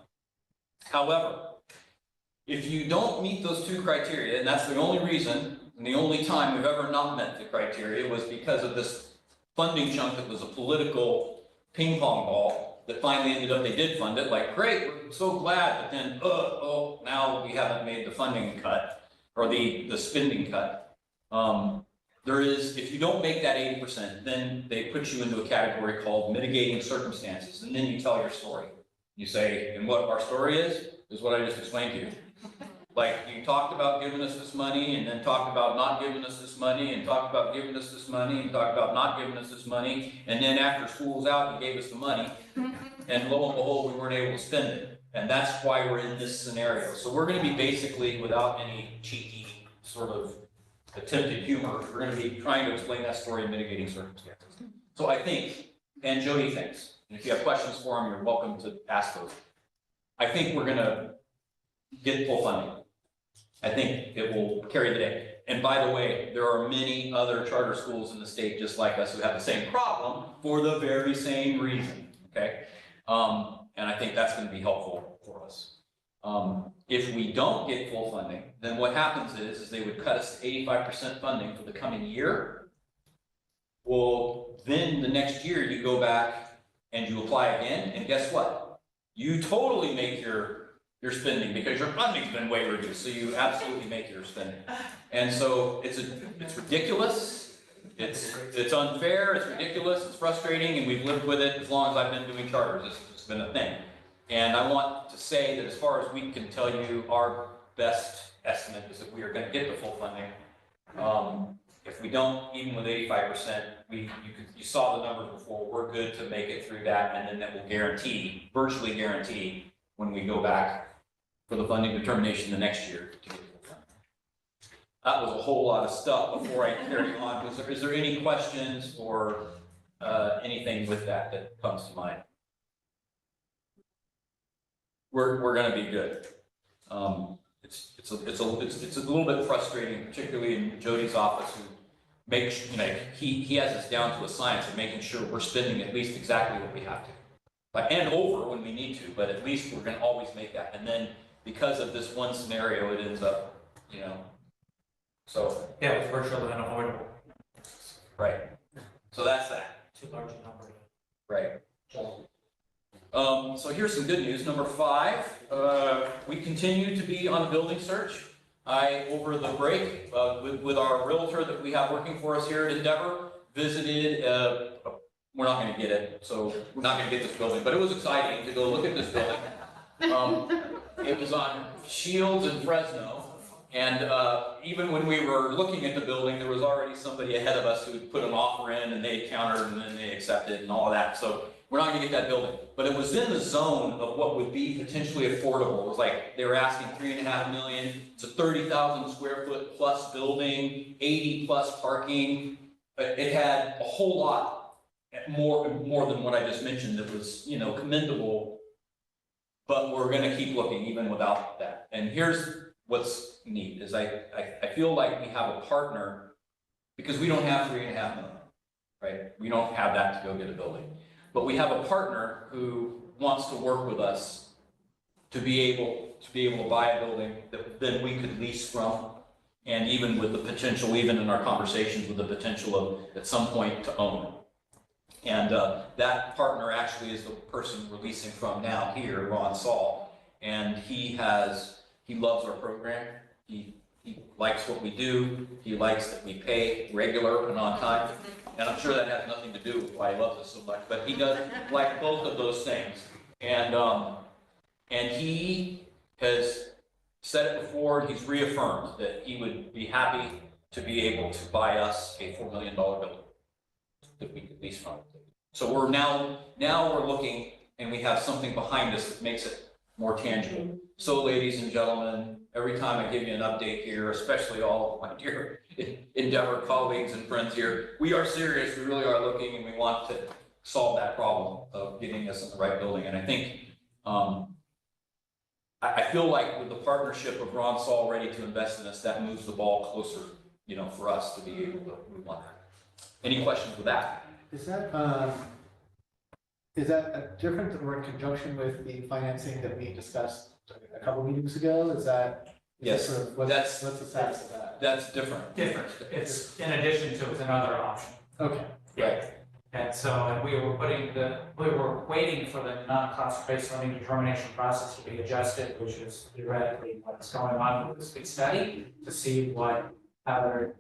However, if you don't meet those two criteria, and that's the only reason and the only time we've ever not met the criteria was because of this funding chunk that was a political ping pong ball that finally ended up, they did fund it, like, great, we're so glad, but then, now we haven't made the funding cut, or the spending cut. There is, if you don't make that 80%, then they put you into a category called mitigating circumstances, and then you tell your story. You say, and what our story is what I just explained to you. Like, you talked about giving us this money, and then talked about not giving us this money, and talked about giving us this money, and talked about not giving us this money, and then after school's out, you gave us the money, and lo and behold, we weren't able to spend it. And that's why we're in this scenario. So we're gonna be basically, without any cheeky sort of attempted humor, we're gonna be trying to explain that story in mitigating circumstances. So I think, and Jody thinks, and if you have questions for him, you're welcome to ask those. I think we're gonna get full funding. I think it will carry the day. And by the way, there are many other charter schools in the state just like us who have the same problem for the very same reason, okay? And I think that's gonna be helpful for us. If we don't get full funding, then what happens is they would cut us to 85% funding for the coming year. Well, then the next year you go back and you apply again, and guess what? You totally make your spending because your funding's been way reduced, so you absolutely make your spending. And so it's ridiculous, it's unfair, it's ridiculous, it's frustrating, and we've lived with it as long as I've been doing charters. It's been a thing. And I want to say that as far as we can tell you, our best estimate is that we are gonna get the full funding. If we don't, even with 85%, you saw the numbers before, we're good to make it through that, and then that will guarantee, virtually guarantee, when we go back for the funding determination the next year to get full funding. That was a whole lot of stuff before I carry on. Is there any questions or anything with that comes to mind? We're gonna be good. It's a little bit frustrating, particularly in Jody's office, who makes, he has this down to a science of making sure we're spending at least exactly what we have to. And over when we need to, but at least we're gonna always make that. And then because of this one scenario, it ends up, so. Yeah, it's virtually unavoidable. Right. So that's that. Too large a number. Right. So here's some good news. Number 5, we continue to be on the building search. Over the break, with our realtor that we have working for us here at Endeavor, visited, we're not gonna get it, so we're not gonna get this building, but it was exciting to go look at this building. It was on Shields and Fresno, and even when we were looking at the building, there was already somebody ahead of us who had put an offer in, and they countered, and then they accepted, and all of that, so we're not gonna get that building. But it was in the zone of what would be potentially affordable. It was like, they were asking $3.5 million, it's a 30,000 square foot plus building, 80 plus parking. It had a whole lot more than what I just mentioned that was, commendable, but we're gonna keep looking even without that. And here's what's neat, is I feel like we have a partner, because we don't have $3.5 million, right? We don't have that to go get a building. But we have a partner who wants to work with us to be able to buy a building that then we could lease from. And even with the potential, even in our conversations with the potential of at some point to own. And that partner actually is the person we're leasing from now here, Ron Saul. And he loves our program. He likes what we do. He likes that we pay regular and on time. And I'm sure that has nothing to do with why he loves us so much, but he does like both of those things. And he has said it before, he's reaffirmed that he would be happy to be able to buy us a $4 million building that we could lease from. So we're now we're looking, and we have something behind us that makes it more tangible. So ladies and gentlemen, every time I give you an update here, especially all of my dear Endeavor colleagues and friends here, we are serious, we really are looking, and we want to solve that problem of getting us in the right building. And I think, I feel like with the partnership of Ron Saul ready to invest in us, that moves the ball closer, for us to be able to move on that. Any questions with that? Is that different or in conjunction with the financing that we discussed a couple meetings ago? Is that? Yes, sort of what's the status of that? That's different. Different, it's in addition to, it's another option. Okay. Right. And so, we were waiting for the non-cost-based funding determination process to be adjusted, which is theoretically what's going on with this big study, to see what other.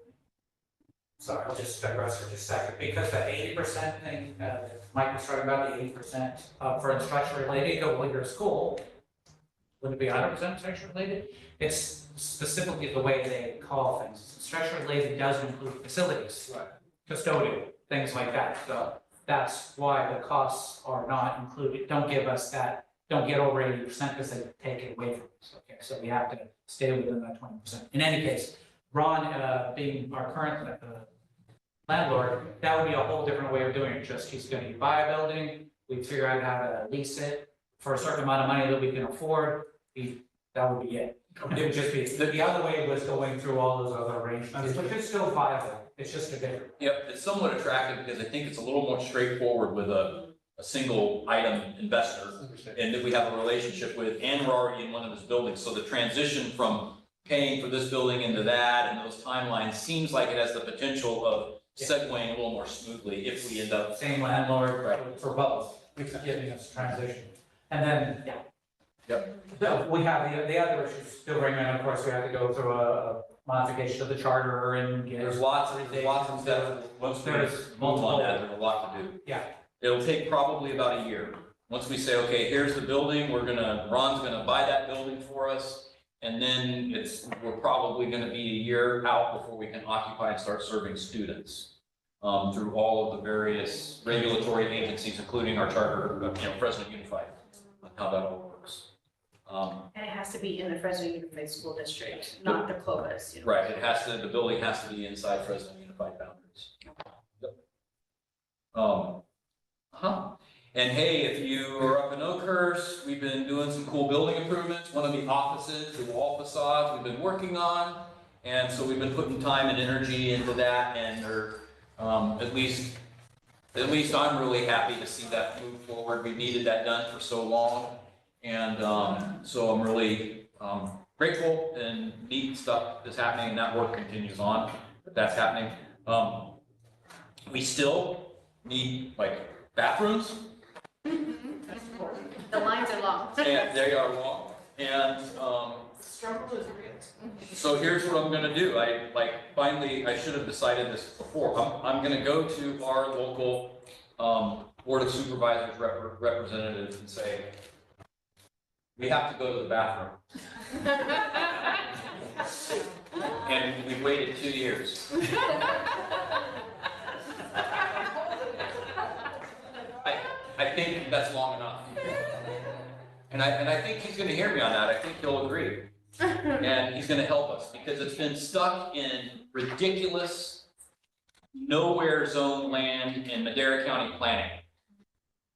Sorry, I'll just digress for just a second, because that 80% thing, Mike was talking about the 80% for instruction related, go well, your school. Would it be 100% instruction related? It's specifically the way they call things. Instruction related does include facilities, custodial, things like that. So that's why the costs are not included. Don't give us that, don't get over 80% because they take it away from us. Okay, so we have to stay within that 20%. In any case, Ron, being our current landlord, that would be a whole different way of doing it. Just he's going to buy a building, we figure out how to lease it for a certain amount of money that we can afford. That would be it. It would just be, the other way was going through all those other arrangements, which is still viable. It's just a different. Yep, it's somewhat attractive because I think it's a little more straightforward with a single item investor and that we have a relationship with, and we're already in one of his buildings. So the transition from paying for this building into that and those timelines seems like it has the potential of segueing a little more smoothly if we end up. Same landlord for both, giving us transition. And then, Yep. So we have the other issues still ringing, and of course, we have to go through a modification of the charter and get. There's lots of stuff. Once we move on that, there's a lot to do. Yeah. It'll take probably about a year. Once we say, okay, here's the building, Ron's gonna buy that building for us. And then we're probably gonna be a year out before we can occupy and start serving students. Through all of the various regulatory agencies, including our charter, President Unified, on how that all works. And it has to be in the Fresno Unified School District, not the Clovis. Right, the building has to be inside Fresno Unified boundaries. Yep. And hey, if you are up in Oakhurst, we've been doing some cool building improvements. One of the offices, the wall facades we've been working on. And so we've been putting time and energy into that, and they're, at least I'm really happy to see that move forward. We've needed that done for so long. And so I'm really grateful, and neat stuff is happening, and that work continues on, but that's happening. We still need bathrooms. The lines are long. And they are long. And Struggle is real. so here's what I'm gonna do. I should have decided this before. I'm gonna go to our local Board of Supervisors representatives and say, we have to go to the bathroom. And we've waited 2 years. I think that's long enough. And I think he's gonna hear me on that. I think he'll agree. And he's gonna help us because it's been stuck in ridiculous nowhere zone land in Madera County planning.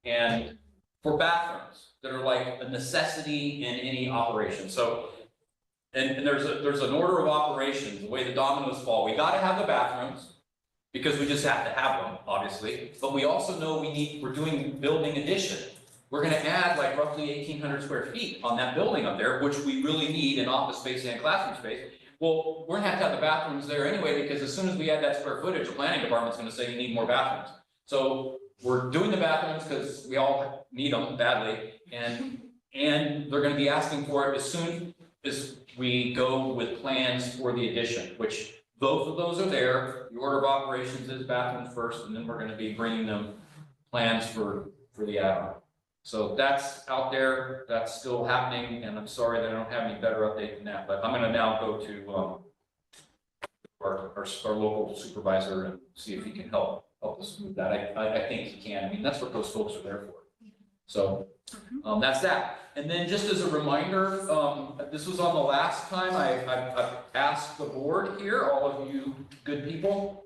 And for bathrooms that are like a necessity in any operation. So, and there's an order of operations, the way the dominoes fall. We gotta have the bathrooms because we just have to have them, obviously. But we also know we're doing building addition. We're gonna add roughly 1,800 square feet on that building up there, which we really need in office space and classroom space. well, we're gonna have to have the bathrooms there anyway, because as soon as we add that square footage, the planning department's gonna say you need more bathrooms. So we're doing the bathrooms because we all need them badly, and they're gonna be asking for it as soon as we go with plans for the addition, which both of those are there. The order of operations is bathrooms first, and then we're gonna be bringing them plans for the add-on. So that's out there, that's still happening, and I'm sorry that I don't have any better update than that, but I'm gonna now go to our local supervisor and see if he can help us with that. I think he can. I mean, that's what those folks are there for. So that's that. And then just as a reminder, this was on the last time I asked the board here, all of you good people,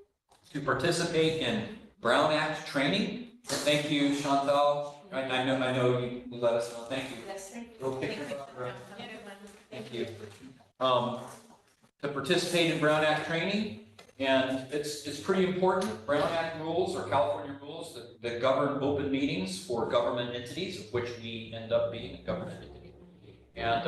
to participate in Brown Act training. Thank you, Chantal. I know you let us know. Thank you. Yes, thank you. Okay. Thank you. To participate in Brown Act training, and it's pretty important. Brown Act rules or California rules that govern open meetings for government entities, of which we end up being a government entity. And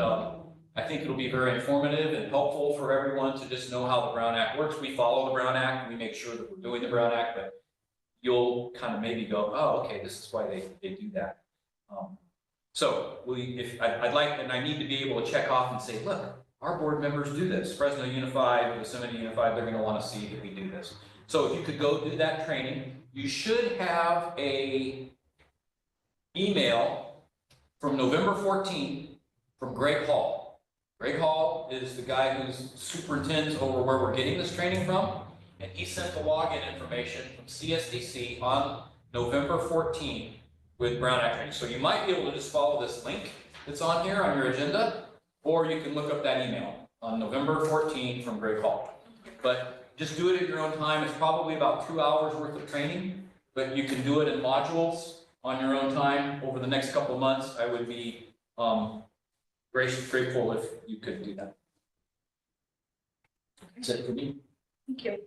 I think it'll be very informative and helpful for everyone to just know how the Brown Act works. We follow the Brown Act, we make sure that we're doing the Brown Act, but you'll kind of maybe go, oh, okay, this is why they do that. So I'd like, and I need to be able to check off and say, look, our board members do this. Fresno Unified, Yosemite Unified, they're going to want to see that we do this. So if you could go do that training, you should have a email from November 14th from Greg Hall. Greg Hall is the guy who superintends over where we're getting this training from. And he sent the login information from CSDC on November 14th with Brown Act training. So you might be able to just follow this link that's on here on your agenda, or you can look up that email on November 14th from Greg Hall. But just do it at your own time. It's probably about 2 hours worth of training, but you can do it in modules on your own time over the next couple of months. I would be grateful if you could do that. That's it for me. Thank you.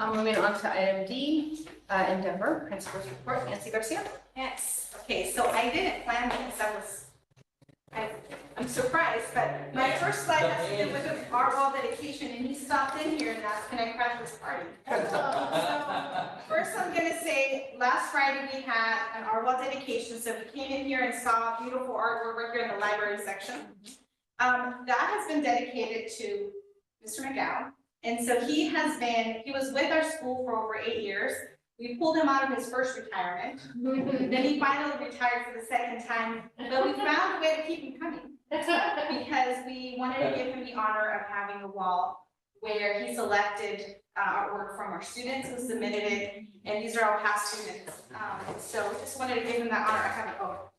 Moving on to item D, Endeavor, Principal's Report, Nancy Garcia. Yes, okay, so I didn't plan this, I'm surprised, but my first slide has to do with the art wall dedication, and he stopped in here and asked, can I crash this party? So, first I'm gonna say, last Friday we had an art wall dedication, so we came in here and saw beautiful artwork right here in the library section. That has been dedicated to Mr. McGowan, and so he was with our school for over 8 years. We pulled him out of his first retirement. Then he finally retired for the second time, but we found a way to keep him coming. Because we wanted to give him the honor of having a wall where he selected artwork from our students who submitted it, and these are all past students. So we just wanted to give him that honor. I have it over.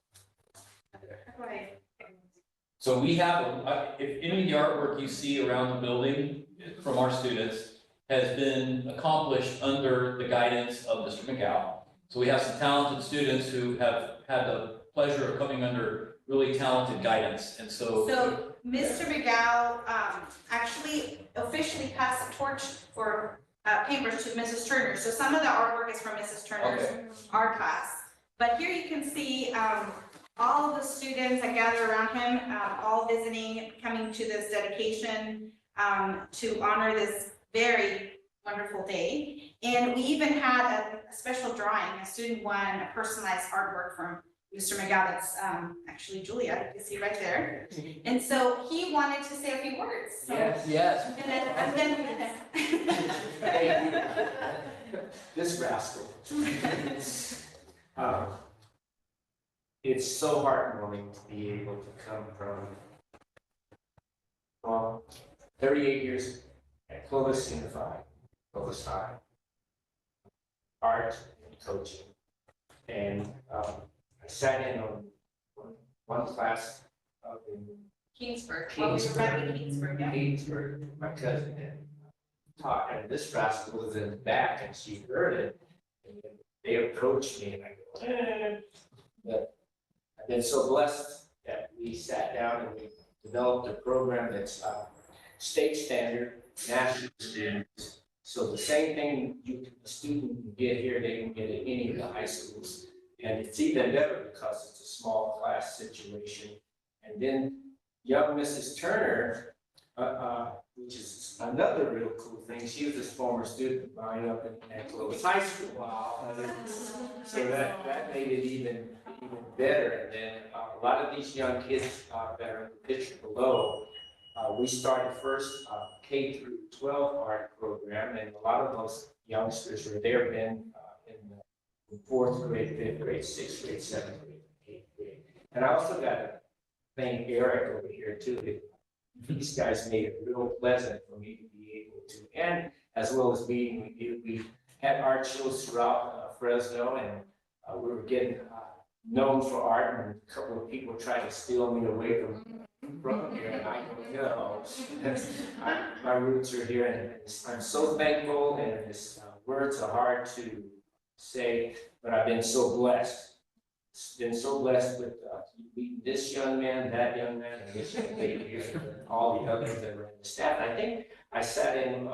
Go ahead. So we have, if any of the artwork you see around the building from our students has been accomplished under the guidance of Mr. McGowan. So we have some talented students who have had the pleasure of coming under really talented guidance, and so. So Mr. McGowan actually officially passed the torch for paintbrush to Mrs. Turner. So some of the artwork is from Mrs. Turner's art class. But here you can see all of the students that gather around him, all visiting, coming to this dedication to honor this very wonderful day. And we even had a special drawing. A student won a personalized artwork from Mr. McGowan. That's actually Julia, you can see right there. And so he wanted to say a few words. So, Yes. and then This rascal. It's so heartwarming to be able to come from 38 years at Clovis Unified, Clovis High, art and coaching. And I sat in on one class up in Kingsburg. Well, we were back in Kingsburg, yeah. Kingsburg, my cousin had taught, and this rascal was in the back, and she heard it. And then they approached me, and I go, But I've been so blessed that we sat down and we developed a program that's state standard, national standards. So the same thing a student can get here, they can get at any of the high schools. And it's even better because it's a small class situation. And then young Mrs. Turner which is another real cool thing. She was this former student of mine up at Clovis High School. Wow. So that made it even better. And then a lot of these young kids that are in the picture below, we started first K through 12 art program, and a lot of those youngsters were there in the 4th grade, 5th grade, 6th grade, 7th grade, 8th grade. And I also got to thank Eric over here too. These guys made it real pleasant for me to be able to, and as well as meeting, we had art shows throughout Fresno, and we were getting known for art, and a couple of people tried to steal me away from here, and I go, no, my roots are here, and I'm so thankful, and this words are hard to say, but I've been so blessed. Been so blessed with meeting this young man, that young man, and this young lady here, and all the others that were in the staff. And I think I sat in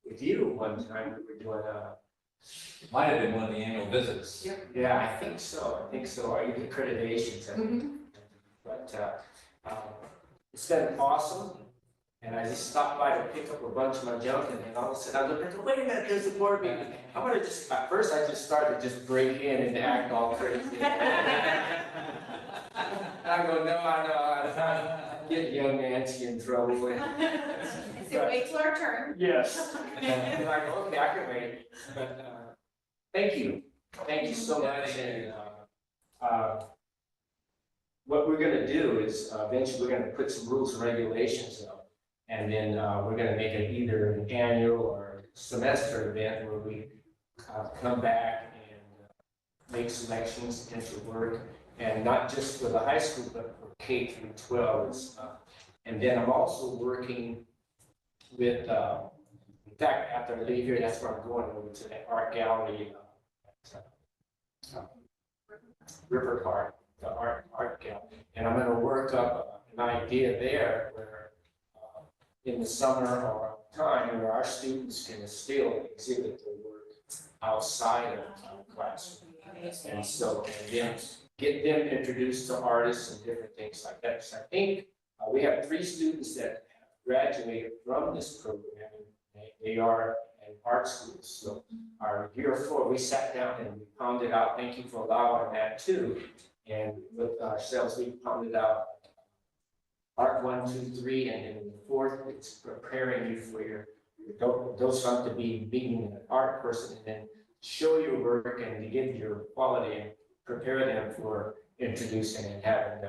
with you one time. We were doing Might have been one of the annual visits. yeah, I think so. Or even accreditations. But it's been awesome. And I just stopped by to pick up a bunch of my junk, and then all of a sudden I looked at, wait a minute, there's a board meeting. I'm gonna just, at first I just started to just break in and act all crazy. I go, no, I get young Nancy in trouble. I said, wait till our turn. Yes. And I go, okay, I can wait. But thank you so much. And what we're gonna do is eventually we're gonna put some rules and regulations up. And then we're gonna make it either an annual or semester event where we come back and make selections into work, and not just for the high school, but for K through 12. And then I'm also working with, in fact, after I leave here, that's where I'm going, over to the art gallery, River Park, the art gallery. And I'm gonna work up an idea there where in the summer or time where our students can still exhibit their work outside of class. And so, and then get them introduced to artists and different things like that. So I think we have 3 students that have graduated from this program. And they are in art schools. So our year 4, we sat down and we pounded out, thank you for allowing that too. And with ourselves, we pounded out Art 1, 2, 3, and then the 4th, it's preparing you for your those fun to be being an art person, and then show your work and to give your quality and prepare them for introducing and having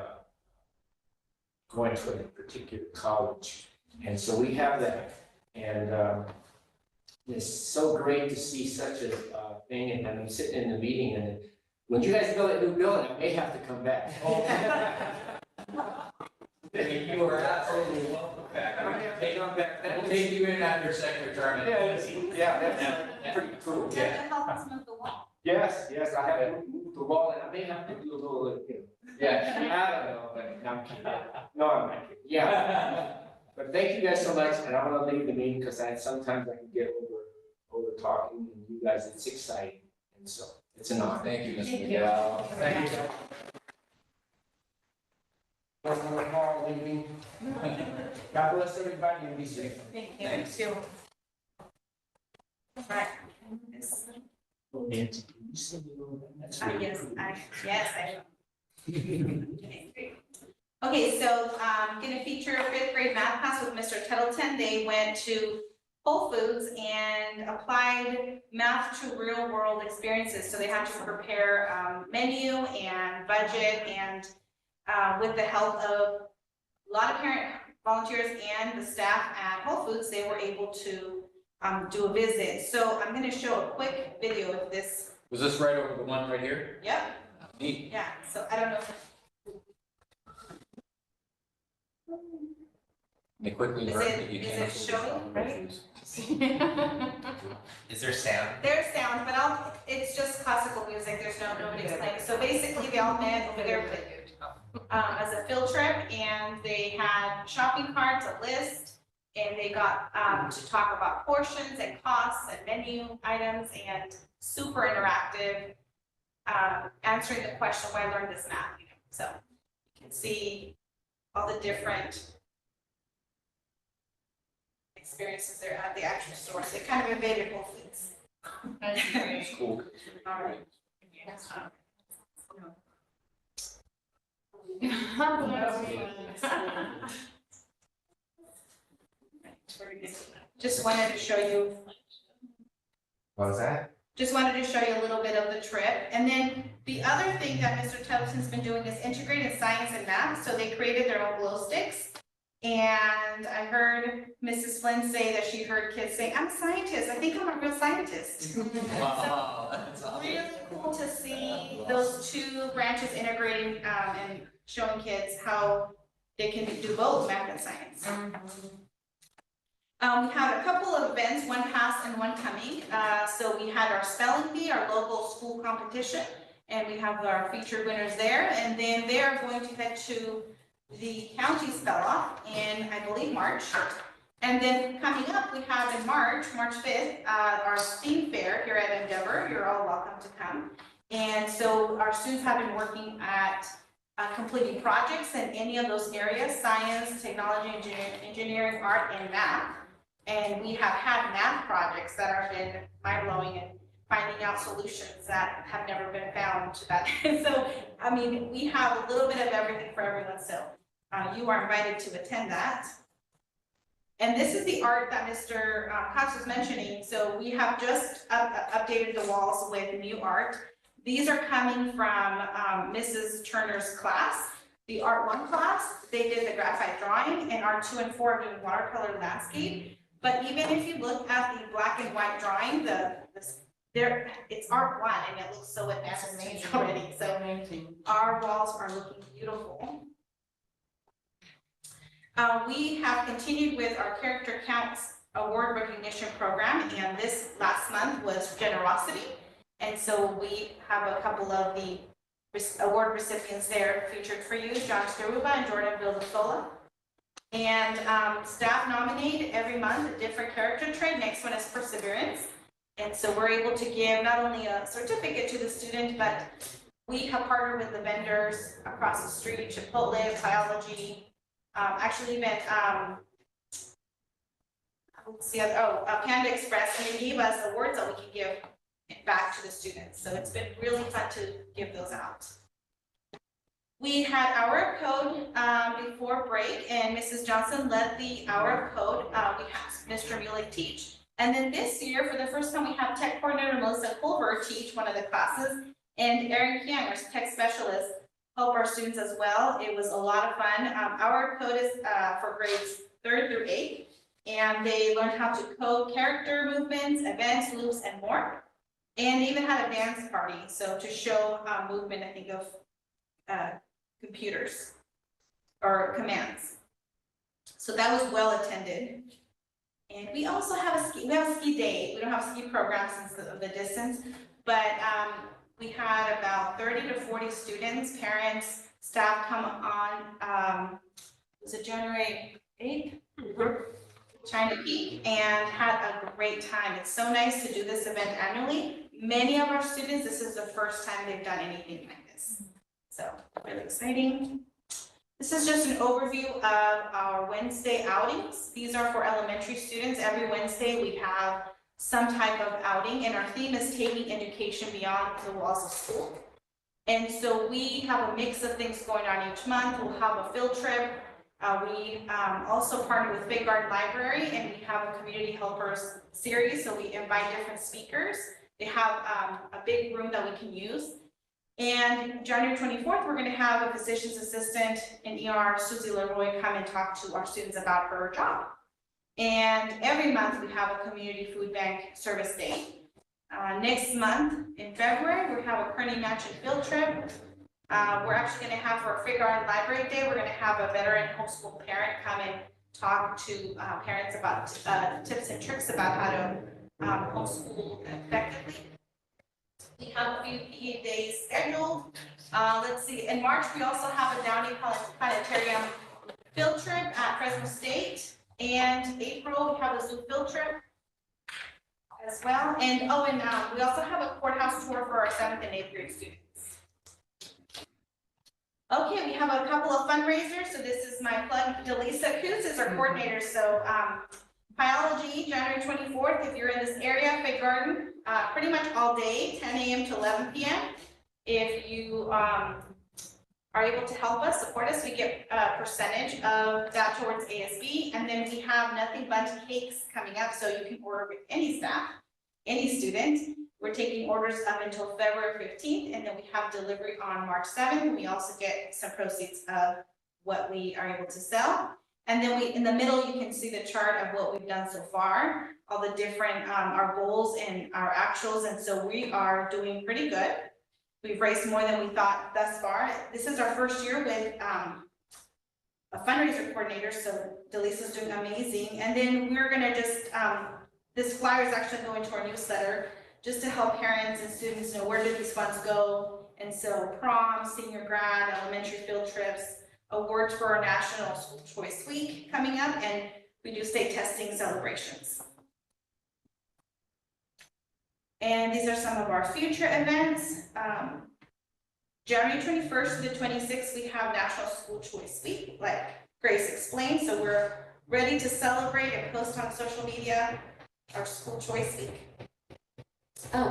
going to a particular college. And so we have that, and it's so great to see such a thing. And I'm sitting in the meeting, and when you guys build a new building, I may have to come back. You are absolutely welcome back. We'll take you in after second term. Yeah, that's pretty cool. You have to help us move the wall. Yes, I have to move the wall, and I may have to do a little, yeah, I don't know, but no, I'm kidding. No, I'm not kidding. Yeah. But thank you guys so much, and I'm gonna leave the meeting because sometimes I can get over talking, and you guys, it's exciting, and so it's an honor. Thank you, Mr. Thank you. Miguel. Thank you. God bless everybody and be safe. Thank you. Thanks. Right. Nancy, can you send me over that? That's really Yes, cool. yes, I will. Okay, so gonna feature 5th grade math class with Mr. Tettleton. They went to Whole Foods and applied math to real world experiences. So they had to prepare menu and budget, and with the help of a lot of parent volunteers and the staff at Whole Foods, they were able to do a visit. So I'm gonna show a quick video of this. Was this right over the one right here? Yep, Neat. yeah, so I don't know if They quickly Is learned it- that you is can't. it showing, right? Is there sound? There's sound, but it's just classical music, there's nobody explaining. So basically, they all met over there as a field trip, and they had shopping carts, a list, and they got to talk about portions and costs and menu items, and super interactive, answering the question, why learn this math? So you can see all the different experiences there at the actual store. They kind of invaded Whole Foods. That's great. Cool. All right. Just wanted to show you, What was that? just wanted to show you a little bit of the trip. And then the other thing that Mr. Tubbson's been doing is integrated science and math. So they created their own glow sticks. And I heard Mrs. Flynn say that she heard kids saying, I'm a scientist. I think I'm a real scientist. Wow, that's Really cool to see those two branches integrating and showing kids how they can do both math and science. We had a couple of events, one past and one coming. So we had our spelling bee, our local school competition, and we have our featured winners there. And then they are going to head to the county spell off in, I believe, March. And then coming up, we have in March 5th, our STEAM fair here at Endeavor. You're all welcome to come. And so our students have been working at completing projects in any of those areas: science, technology, engineering, art, and math. And we have had math projects that have been mind-blowing and finding out solutions that have never been found to that. So, I mean, we have a little bit of everything for everyone. So you are invited to attend that. And this is the art that Mr. Cox was mentioning. So we have just updated the walls with new art. These are coming from Mrs. Turner's class, the Art 1 class. They did the graphite drawing, and Art 2 and 4 are doing watercolor landscape. But even if you look at the black and white drawing, it's Art 1, and it looks so advanced already. So our walls are looking beautiful. We have continued with our Character Counts Award Recognition Program, and this last month was Generosity. And so we have a couple of the award recipients there featured for you: John Staruba and Jordan Villasola. And staff nominate every month a different character trait. Next one is Perseverance. And so we're able to give not only a certificate to the student, but we have partnered with the vendors across the street: Chipotle, Biology, actually even Panda Express, and they gave us awards that we can give back to the students. So it's been really fun to give those out. We had Hour of Code before break, and Mrs. Johnson led the Hour of Code. We had Mr. Muley teach. And then this year, for the first time, we have Tech Coordinator Melissa Culver teach one of the classes, and Erin Kiang, our Tech Specialist, help our students as well. It was a lot of fun. Hour of Code is for grades 3rd through 8th, and they learned how to code character movements, events, loops, and more. And they even had a dance party, so to show movement, I think, of computers or commands. So that was well attended. And we also have a ski day. We don't have a ski program since the distance, but we had about 30 to 40 students, parents, staff come on, was it January 8th? China Peak, and had a great time. It's so nice to do this event annually. Many of our students, this is the first time they've done anything like this. So really exciting. This is just an overview of our Wednesday outings. These are for elementary students. Every Wednesday we have some type of outing, and our theme is taking education beyond the walls of school. And so we have a mix of things going on each month. We'll have a field trip. We also partner with Big Garden Library, and we have a community helpers series. So we invite different speakers. They have a big room that we can use. And January 24th, we're going to have a physician's assistant in ER, Susie Leroy, come and talk to our students about her job. And every month we have a community food bank service day. Next month in February, we have a Kearney Mansion field trip. We're actually going to have for our Big Garden Library Day, we're going to have a veteran homeschool parent come and talk to parents about tips and tricks about how to homeschool effectively. We have a few PE days scheduled. Let's see, in March, we also have a Downey Planetarium field trip at Fresno State. And April, we have a zoo field trip as well. And we also have a courthouse tour for our 7th and 8th grade students. Okay, we have a couple of fundraisers. So this is my plug. Delisa Coos is our coordinator. So Biology, January 24th, if you're in this area, Fig Garden, pretty much all day, 10 a.m. to 11 p.m. If you are able to help us, support us, we get a percentage of that towards ASB. And then we have Nothing Bundt Cakes coming up, so you can order with any staff, any student. We're taking orders up until February 15th, and then we have delivery on March 7th. We also get some proceeds of what we are able to sell. And then in the middle, you can see the chart of what we've done so far, all the different, our goals and our actuals. And so we are doing pretty good. We've raised more than we thought thus far. This is our first year with a fundraiser coordinator, so Delisa's doing amazing. And then we're gonna just, this flyer is actually going to our newsletter just to help parents and students know where do these funds go. And so prom, senior grad, elementary field trips, awards for our National School Choice Week coming up, and we do state testing celebrations. And these are some of our future events. January 21st to the 26th, we have National School Choice Week, like Grace explained. So we're ready to celebrate and post on social media our School Choice Week.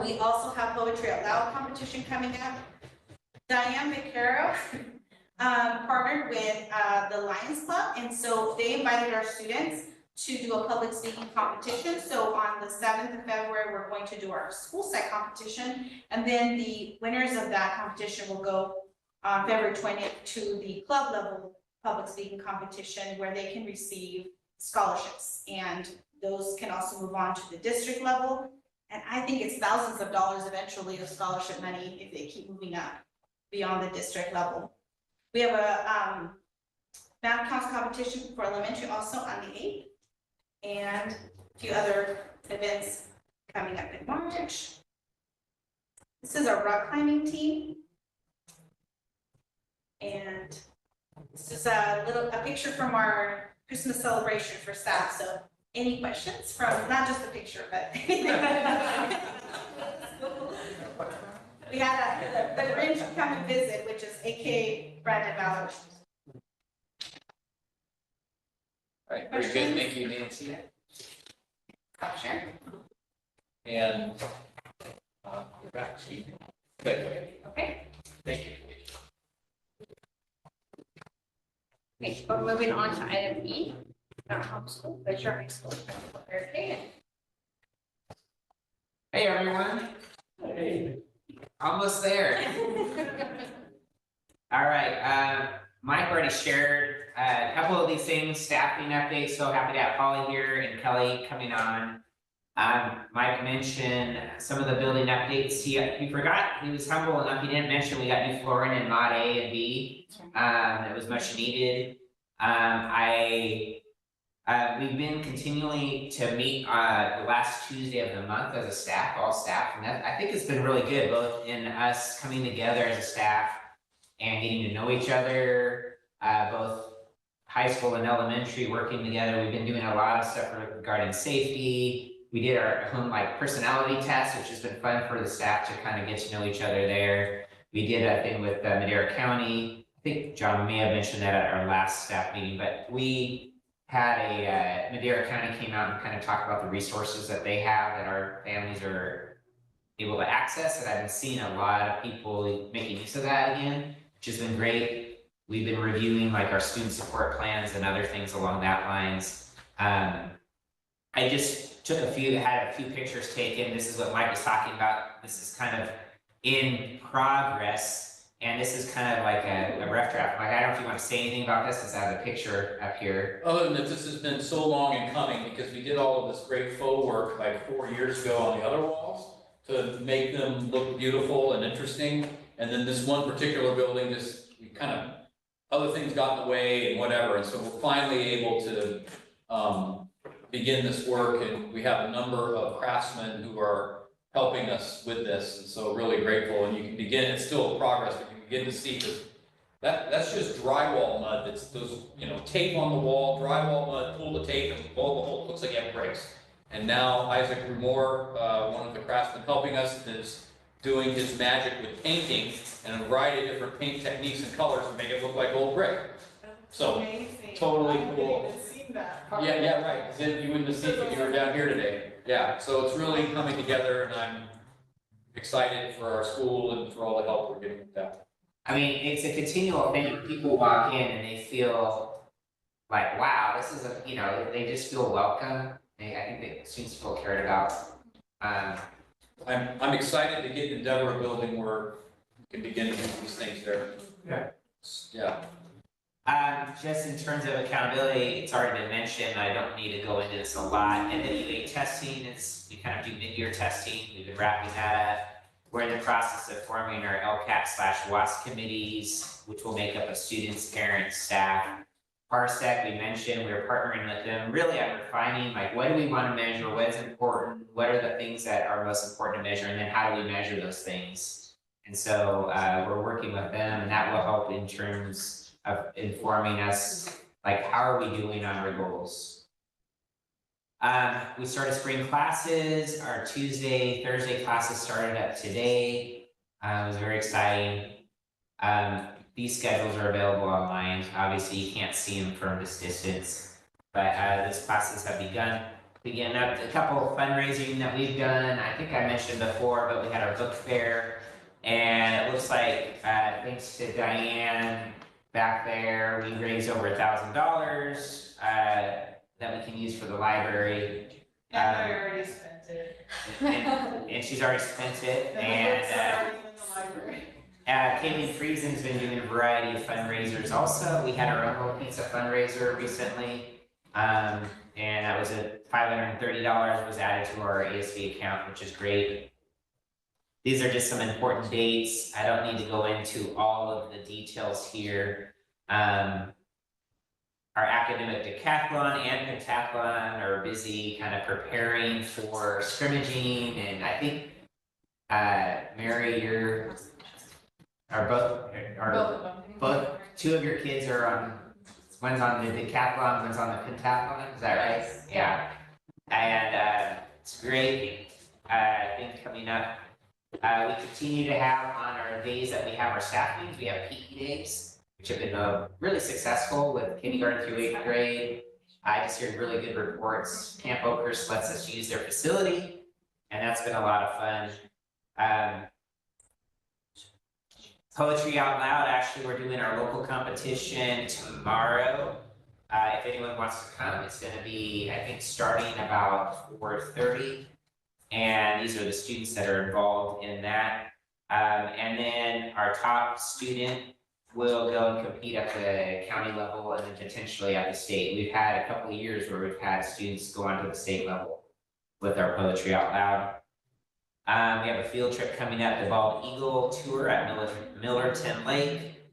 We also have Poetry Out Loud competition coming up. Diane Vaquero partnered with the Lions Club, and so they invited our students to do a public speaking competition. So on the 7th of February, we're going to do our school site competition, and then the winners of that competition will go on February 20th to the club level public speaking competition, where they can receive scholarships, and those can also move on to the district level. And I think it's thousands of dollars eventually of scholarship money if they keep moving up beyond the district level. We have a math counts competition for elementary also on the 8th, and a few other events coming up in March. This is our rock climbing team. And this is a picture from our Christmas celebration for staff. So any questions from, not just the picture, but we had the Grinch come and visit, which is AKA Brandon Ballard. All right, very good, thank you, Nancy. Sure. And you're back, Steve. Good, Okay. thank you. Okay, we're moving on to item E, our homeschool, the High School. Okay. Hey, everyone. Hey. Almost there. All right, Mike already shared a couple of these things, staffing updates, so happy to have Holly here and Kelly coming on. Mike mentioned some of the building updates. He forgot, he was humble enough, he didn't mention we got new flooring in mod A and B. It was much needed. We've been continually to meet the last Tuesday of the month as a staff, all staff, and that, I think it's been really good, both in us coming together as a staff and getting to know each other, both high school and elementary working together. We've been doing a lot of stuff regarding safety. We did our home personality test, which has been fun for the staff to kind of get to know each other there. We did a thing with Madera County. I think John may have mentioned that at our last staff meeting, but we had Madera County came out and kind of talked about the resources that they have that our families are able to access. And I've been seeing a lot of people making use of that again, which has been great. We've been reviewing our student support plans and other things along that lines. I just took had a few pictures taken. This is what Mike was talking about. This is kind of in progress. And this is kind of like a rough draft. Mike, I don't know if you want to say anything about this, since I have a picture up here. Other than that, this has been so long in coming, because we did all of this great faux work 4 years ago on the other walls to make them look beautiful and interesting. And then this one particular building, we kind of, other things got in the way and whatever. And so we're finally able to begin this work, and we have a number of craftsmen who are helping us with this, and so really grateful. And you can begin, it's still in progress, but you can begin to see, because that's just drywall mud. That's those, tape on the wall, drywall mud, pull the tape and blow the hole. It looks like you have bricks. And now Isaac Rumor, one of the craftsmen helping us, is doing his magic with painting and a variety of different paint techniques and colors to make it look like old brick. So totally cool. seen that part. Yeah, right, then you wouldn't have seen it, you were down here today. Yeah, so it's really coming together and I'm excited for our school and for all the help we're getting with that. I mean, it's a continual thing. People walk in and they feel like, wow, this is a, they just feel welcome. I think the students feel cared about. I'm excited to get Endeavor a building where we can begin to do these things there. Yeah. Yeah. Just in terms of accountability, it's already been mentioned, I don't need to go into this a lot. NWA testing, we kind of do mid-year testing, we've been wrapping that up. We're in the process of forming our LCAP/WASC committees, which will make up of students, parents, staff. Parsec, we mentioned, we're partnering with them, really I'm refining, like, what do we want to measure, what is important, what are the things that are most important to measure, and then how do we measure those things? And so, we're working with them, and that will help in terms of informing us, like, how are we doing on our goals? We started spring classes, our Tuesday, Thursday classes started up today. It was very exciting. These schedules are available online. Obviously, you can't see them from this distance, but these classes have begun up. A couple of fundraising that we've done. I think I mentioned before, but we had our book fair, and it looks like thanks to Diane back there, we raised over $1,000 that we can use for the library. And I already spent it. And she's already spent it. And the books are already in the library. Kayleen Friesen's been doing a variety of fundraisers also. We had our own little pizza fundraiser recently. And that was $530 was added to our ASV account, which is great. These are just some important dates. I don't need to go into all of the details here. Our academic decathlon and pentathlon are busy kind of preparing for scrimmaging, and I think Mary, both two of your kids are on. One's on the decathlon, one's on the pentathlon. Is that right? Yeah. And it's great thing coming up. We continue to have on our days that we have our staff meetings, we have PE days, which have been really successful with kindergarten through 8th grade. I just heard really good reports. Camp Oakhurst lets us use their facility, and that's been a lot of fun. Poetry Out Loud, actually, we're doing our local competition tomorrow. If anyone wants to come, it's gonna be, I think, starting about 4:30. And these are the students that are involved in that. And then our top student will go and compete at the county level and then potentially at the state. We've had a couple of years where we've had students go on to the state level with our Poetry Out Loud. We have a field trip coming up, the Bald Eagle Tour at Millerton Lake.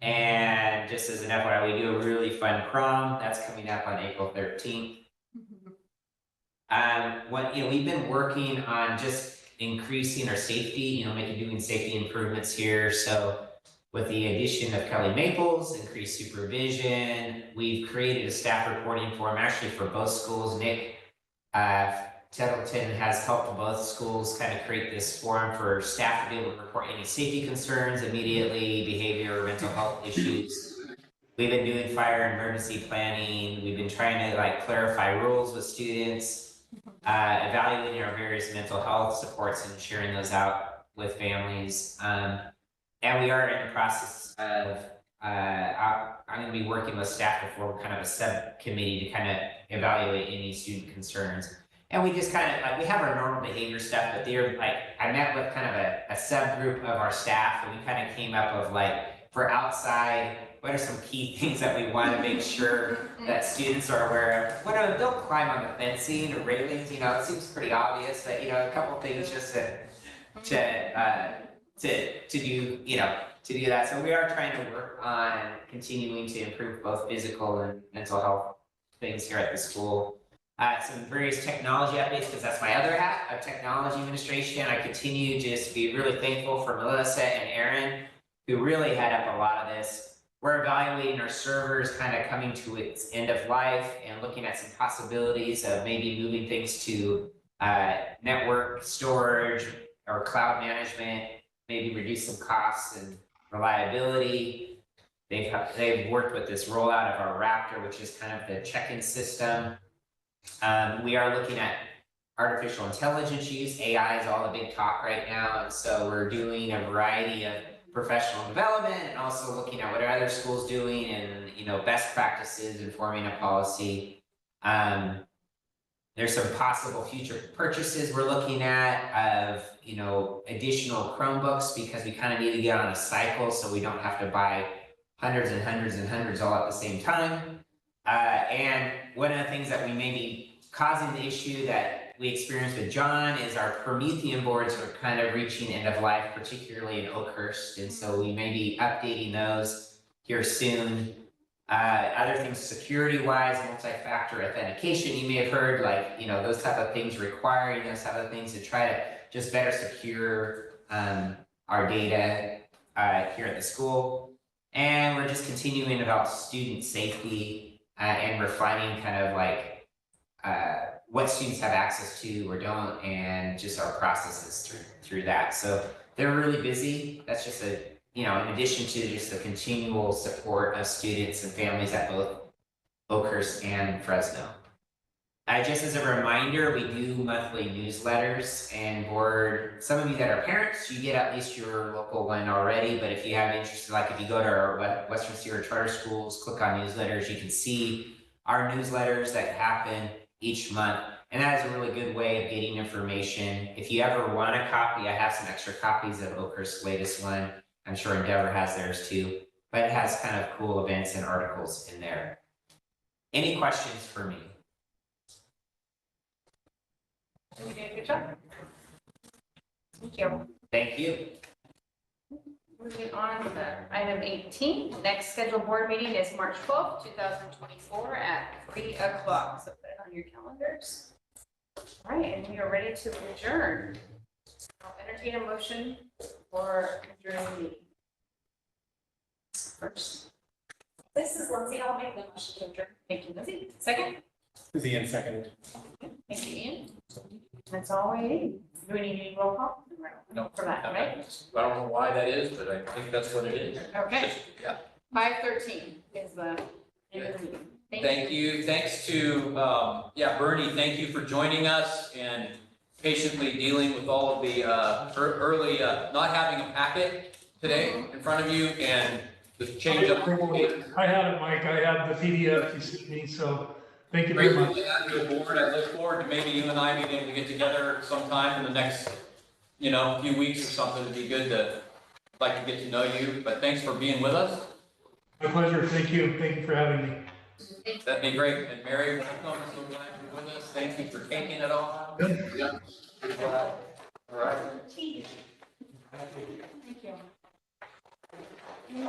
And just as an FYI, we do a really fun prom. That's coming up on April 13th. We've been working on just increasing our safety, doing safety improvements here. So with the addition of Kelly Maples, increased supervision, we've created a staff reporting form actually for both schools. Nick Tettleton has helped both schools kind of create this forum for staff to be able to report any safety concerns immediately, behavior or mental health issues. We've been doing fire and emergency planning. We've been trying to clarify rules with students. Evaluating our various mental health supports and sharing those out with families. And we are in the process of, I'm going to be working with staff to form kind of a subcommittee to kind of evaluate any student concerns. And we just kind of, we have our normal behavior stuff, but I met with kind of a subgroup of our staff, and we kind of came up with for outside, what are some key things that we want to make sure that students are aware of? Don't climb on the fencing or railings, it seems pretty obvious, but a couple things just to do that. So we are trying to work on continuing to improve both physical and mental health things here at the school. Some various technology updates, because that's my other hat of technology administration. I continue just to be really thankful for Melissa and Aaron, who really head up a lot of this. We're evaluating our servers kind of coming to its end of life and looking at some possibilities of maybe moving things to network storage or cloud management, maybe reduce some costs and reliability. they've worked with this rollout of our Raptor, which is kind of the check-in system. We are looking at artificial intelligence use. AI is all the big talk right now, and so we're doing a variety of professional development and also looking at what are other schools doing and, you know, best practices and forming a policy. There's some possible future purchases we're looking at of, you know, additional Chromebooks, because we kind of need to get on a cycle so we don't have to buy hundreds and hundreds and hundreds all at the same time. And one of the things that we may be causing the issue that we experienced with John is our Promethean boards are kind of reaching end of life, particularly in Oakhurst. And so we may be updating those here soon. Other things security-wise, multi-factor authentication, you may have heard, like, you know, those type of things, requiring those type of things to try to just better secure our data here at the school. And we're just continuing about student safety and refining kind of like what students have access to or don't, and just our processes through that. So they're really busy. That's just a, you know, in addition to just the continual support of students and families at both Oakhurst and Fresno. Just as a reminder, we do monthly newsletters, and for some of you that are parents, you get at least your local one already. But if you have interest, like if you go to our Western Sierra Charter Schools, click on newsletters, you can see our newsletters that happen each month. And that is a really good way of getting information. If you ever want a copy, I have some extra copies of Oakhurst's latest one. I'm sure Endeavor has theirs too, but it has kind of cool events and articles in there. Any questions for me? You did a good job. Thank you. Thank you. Moving on to item 18, next scheduled board meeting is March 12th, 2024 at 3 o'clock. So put it on your calendars. All right, and we are ready to adjourn. I'll entertain a motion for adjourning the meeting. First. This is Lindsay, I'll make the motion to adjourn. Thank you, Lindsay. Second. Ian seconded. Thank you, Ian. That's all we need. Do we need any roll call? No. For that, right? I don't know why that is, but I think that's what it is. Okay. Yeah. 5:13 is the end of the meeting. Thank you. Thanks to, Bernie, thank you for joining us and patiently dealing with all of the early, not having a packet today in front of you and the change up. I had it, Mike. I had the PDF you sent me, so thank you very much. Grateful to have you aboard. I look forward to maybe you and I being able to get together sometime in the next, few weeks or something. It'd be good to, like to get to know you, but thanks for being with us. My pleasure. Thank you. Thank you for having me. That'd be great. And Mary, welcome. So glad you're with us. Thank you for taking it all. Yeah. All right. Thank you.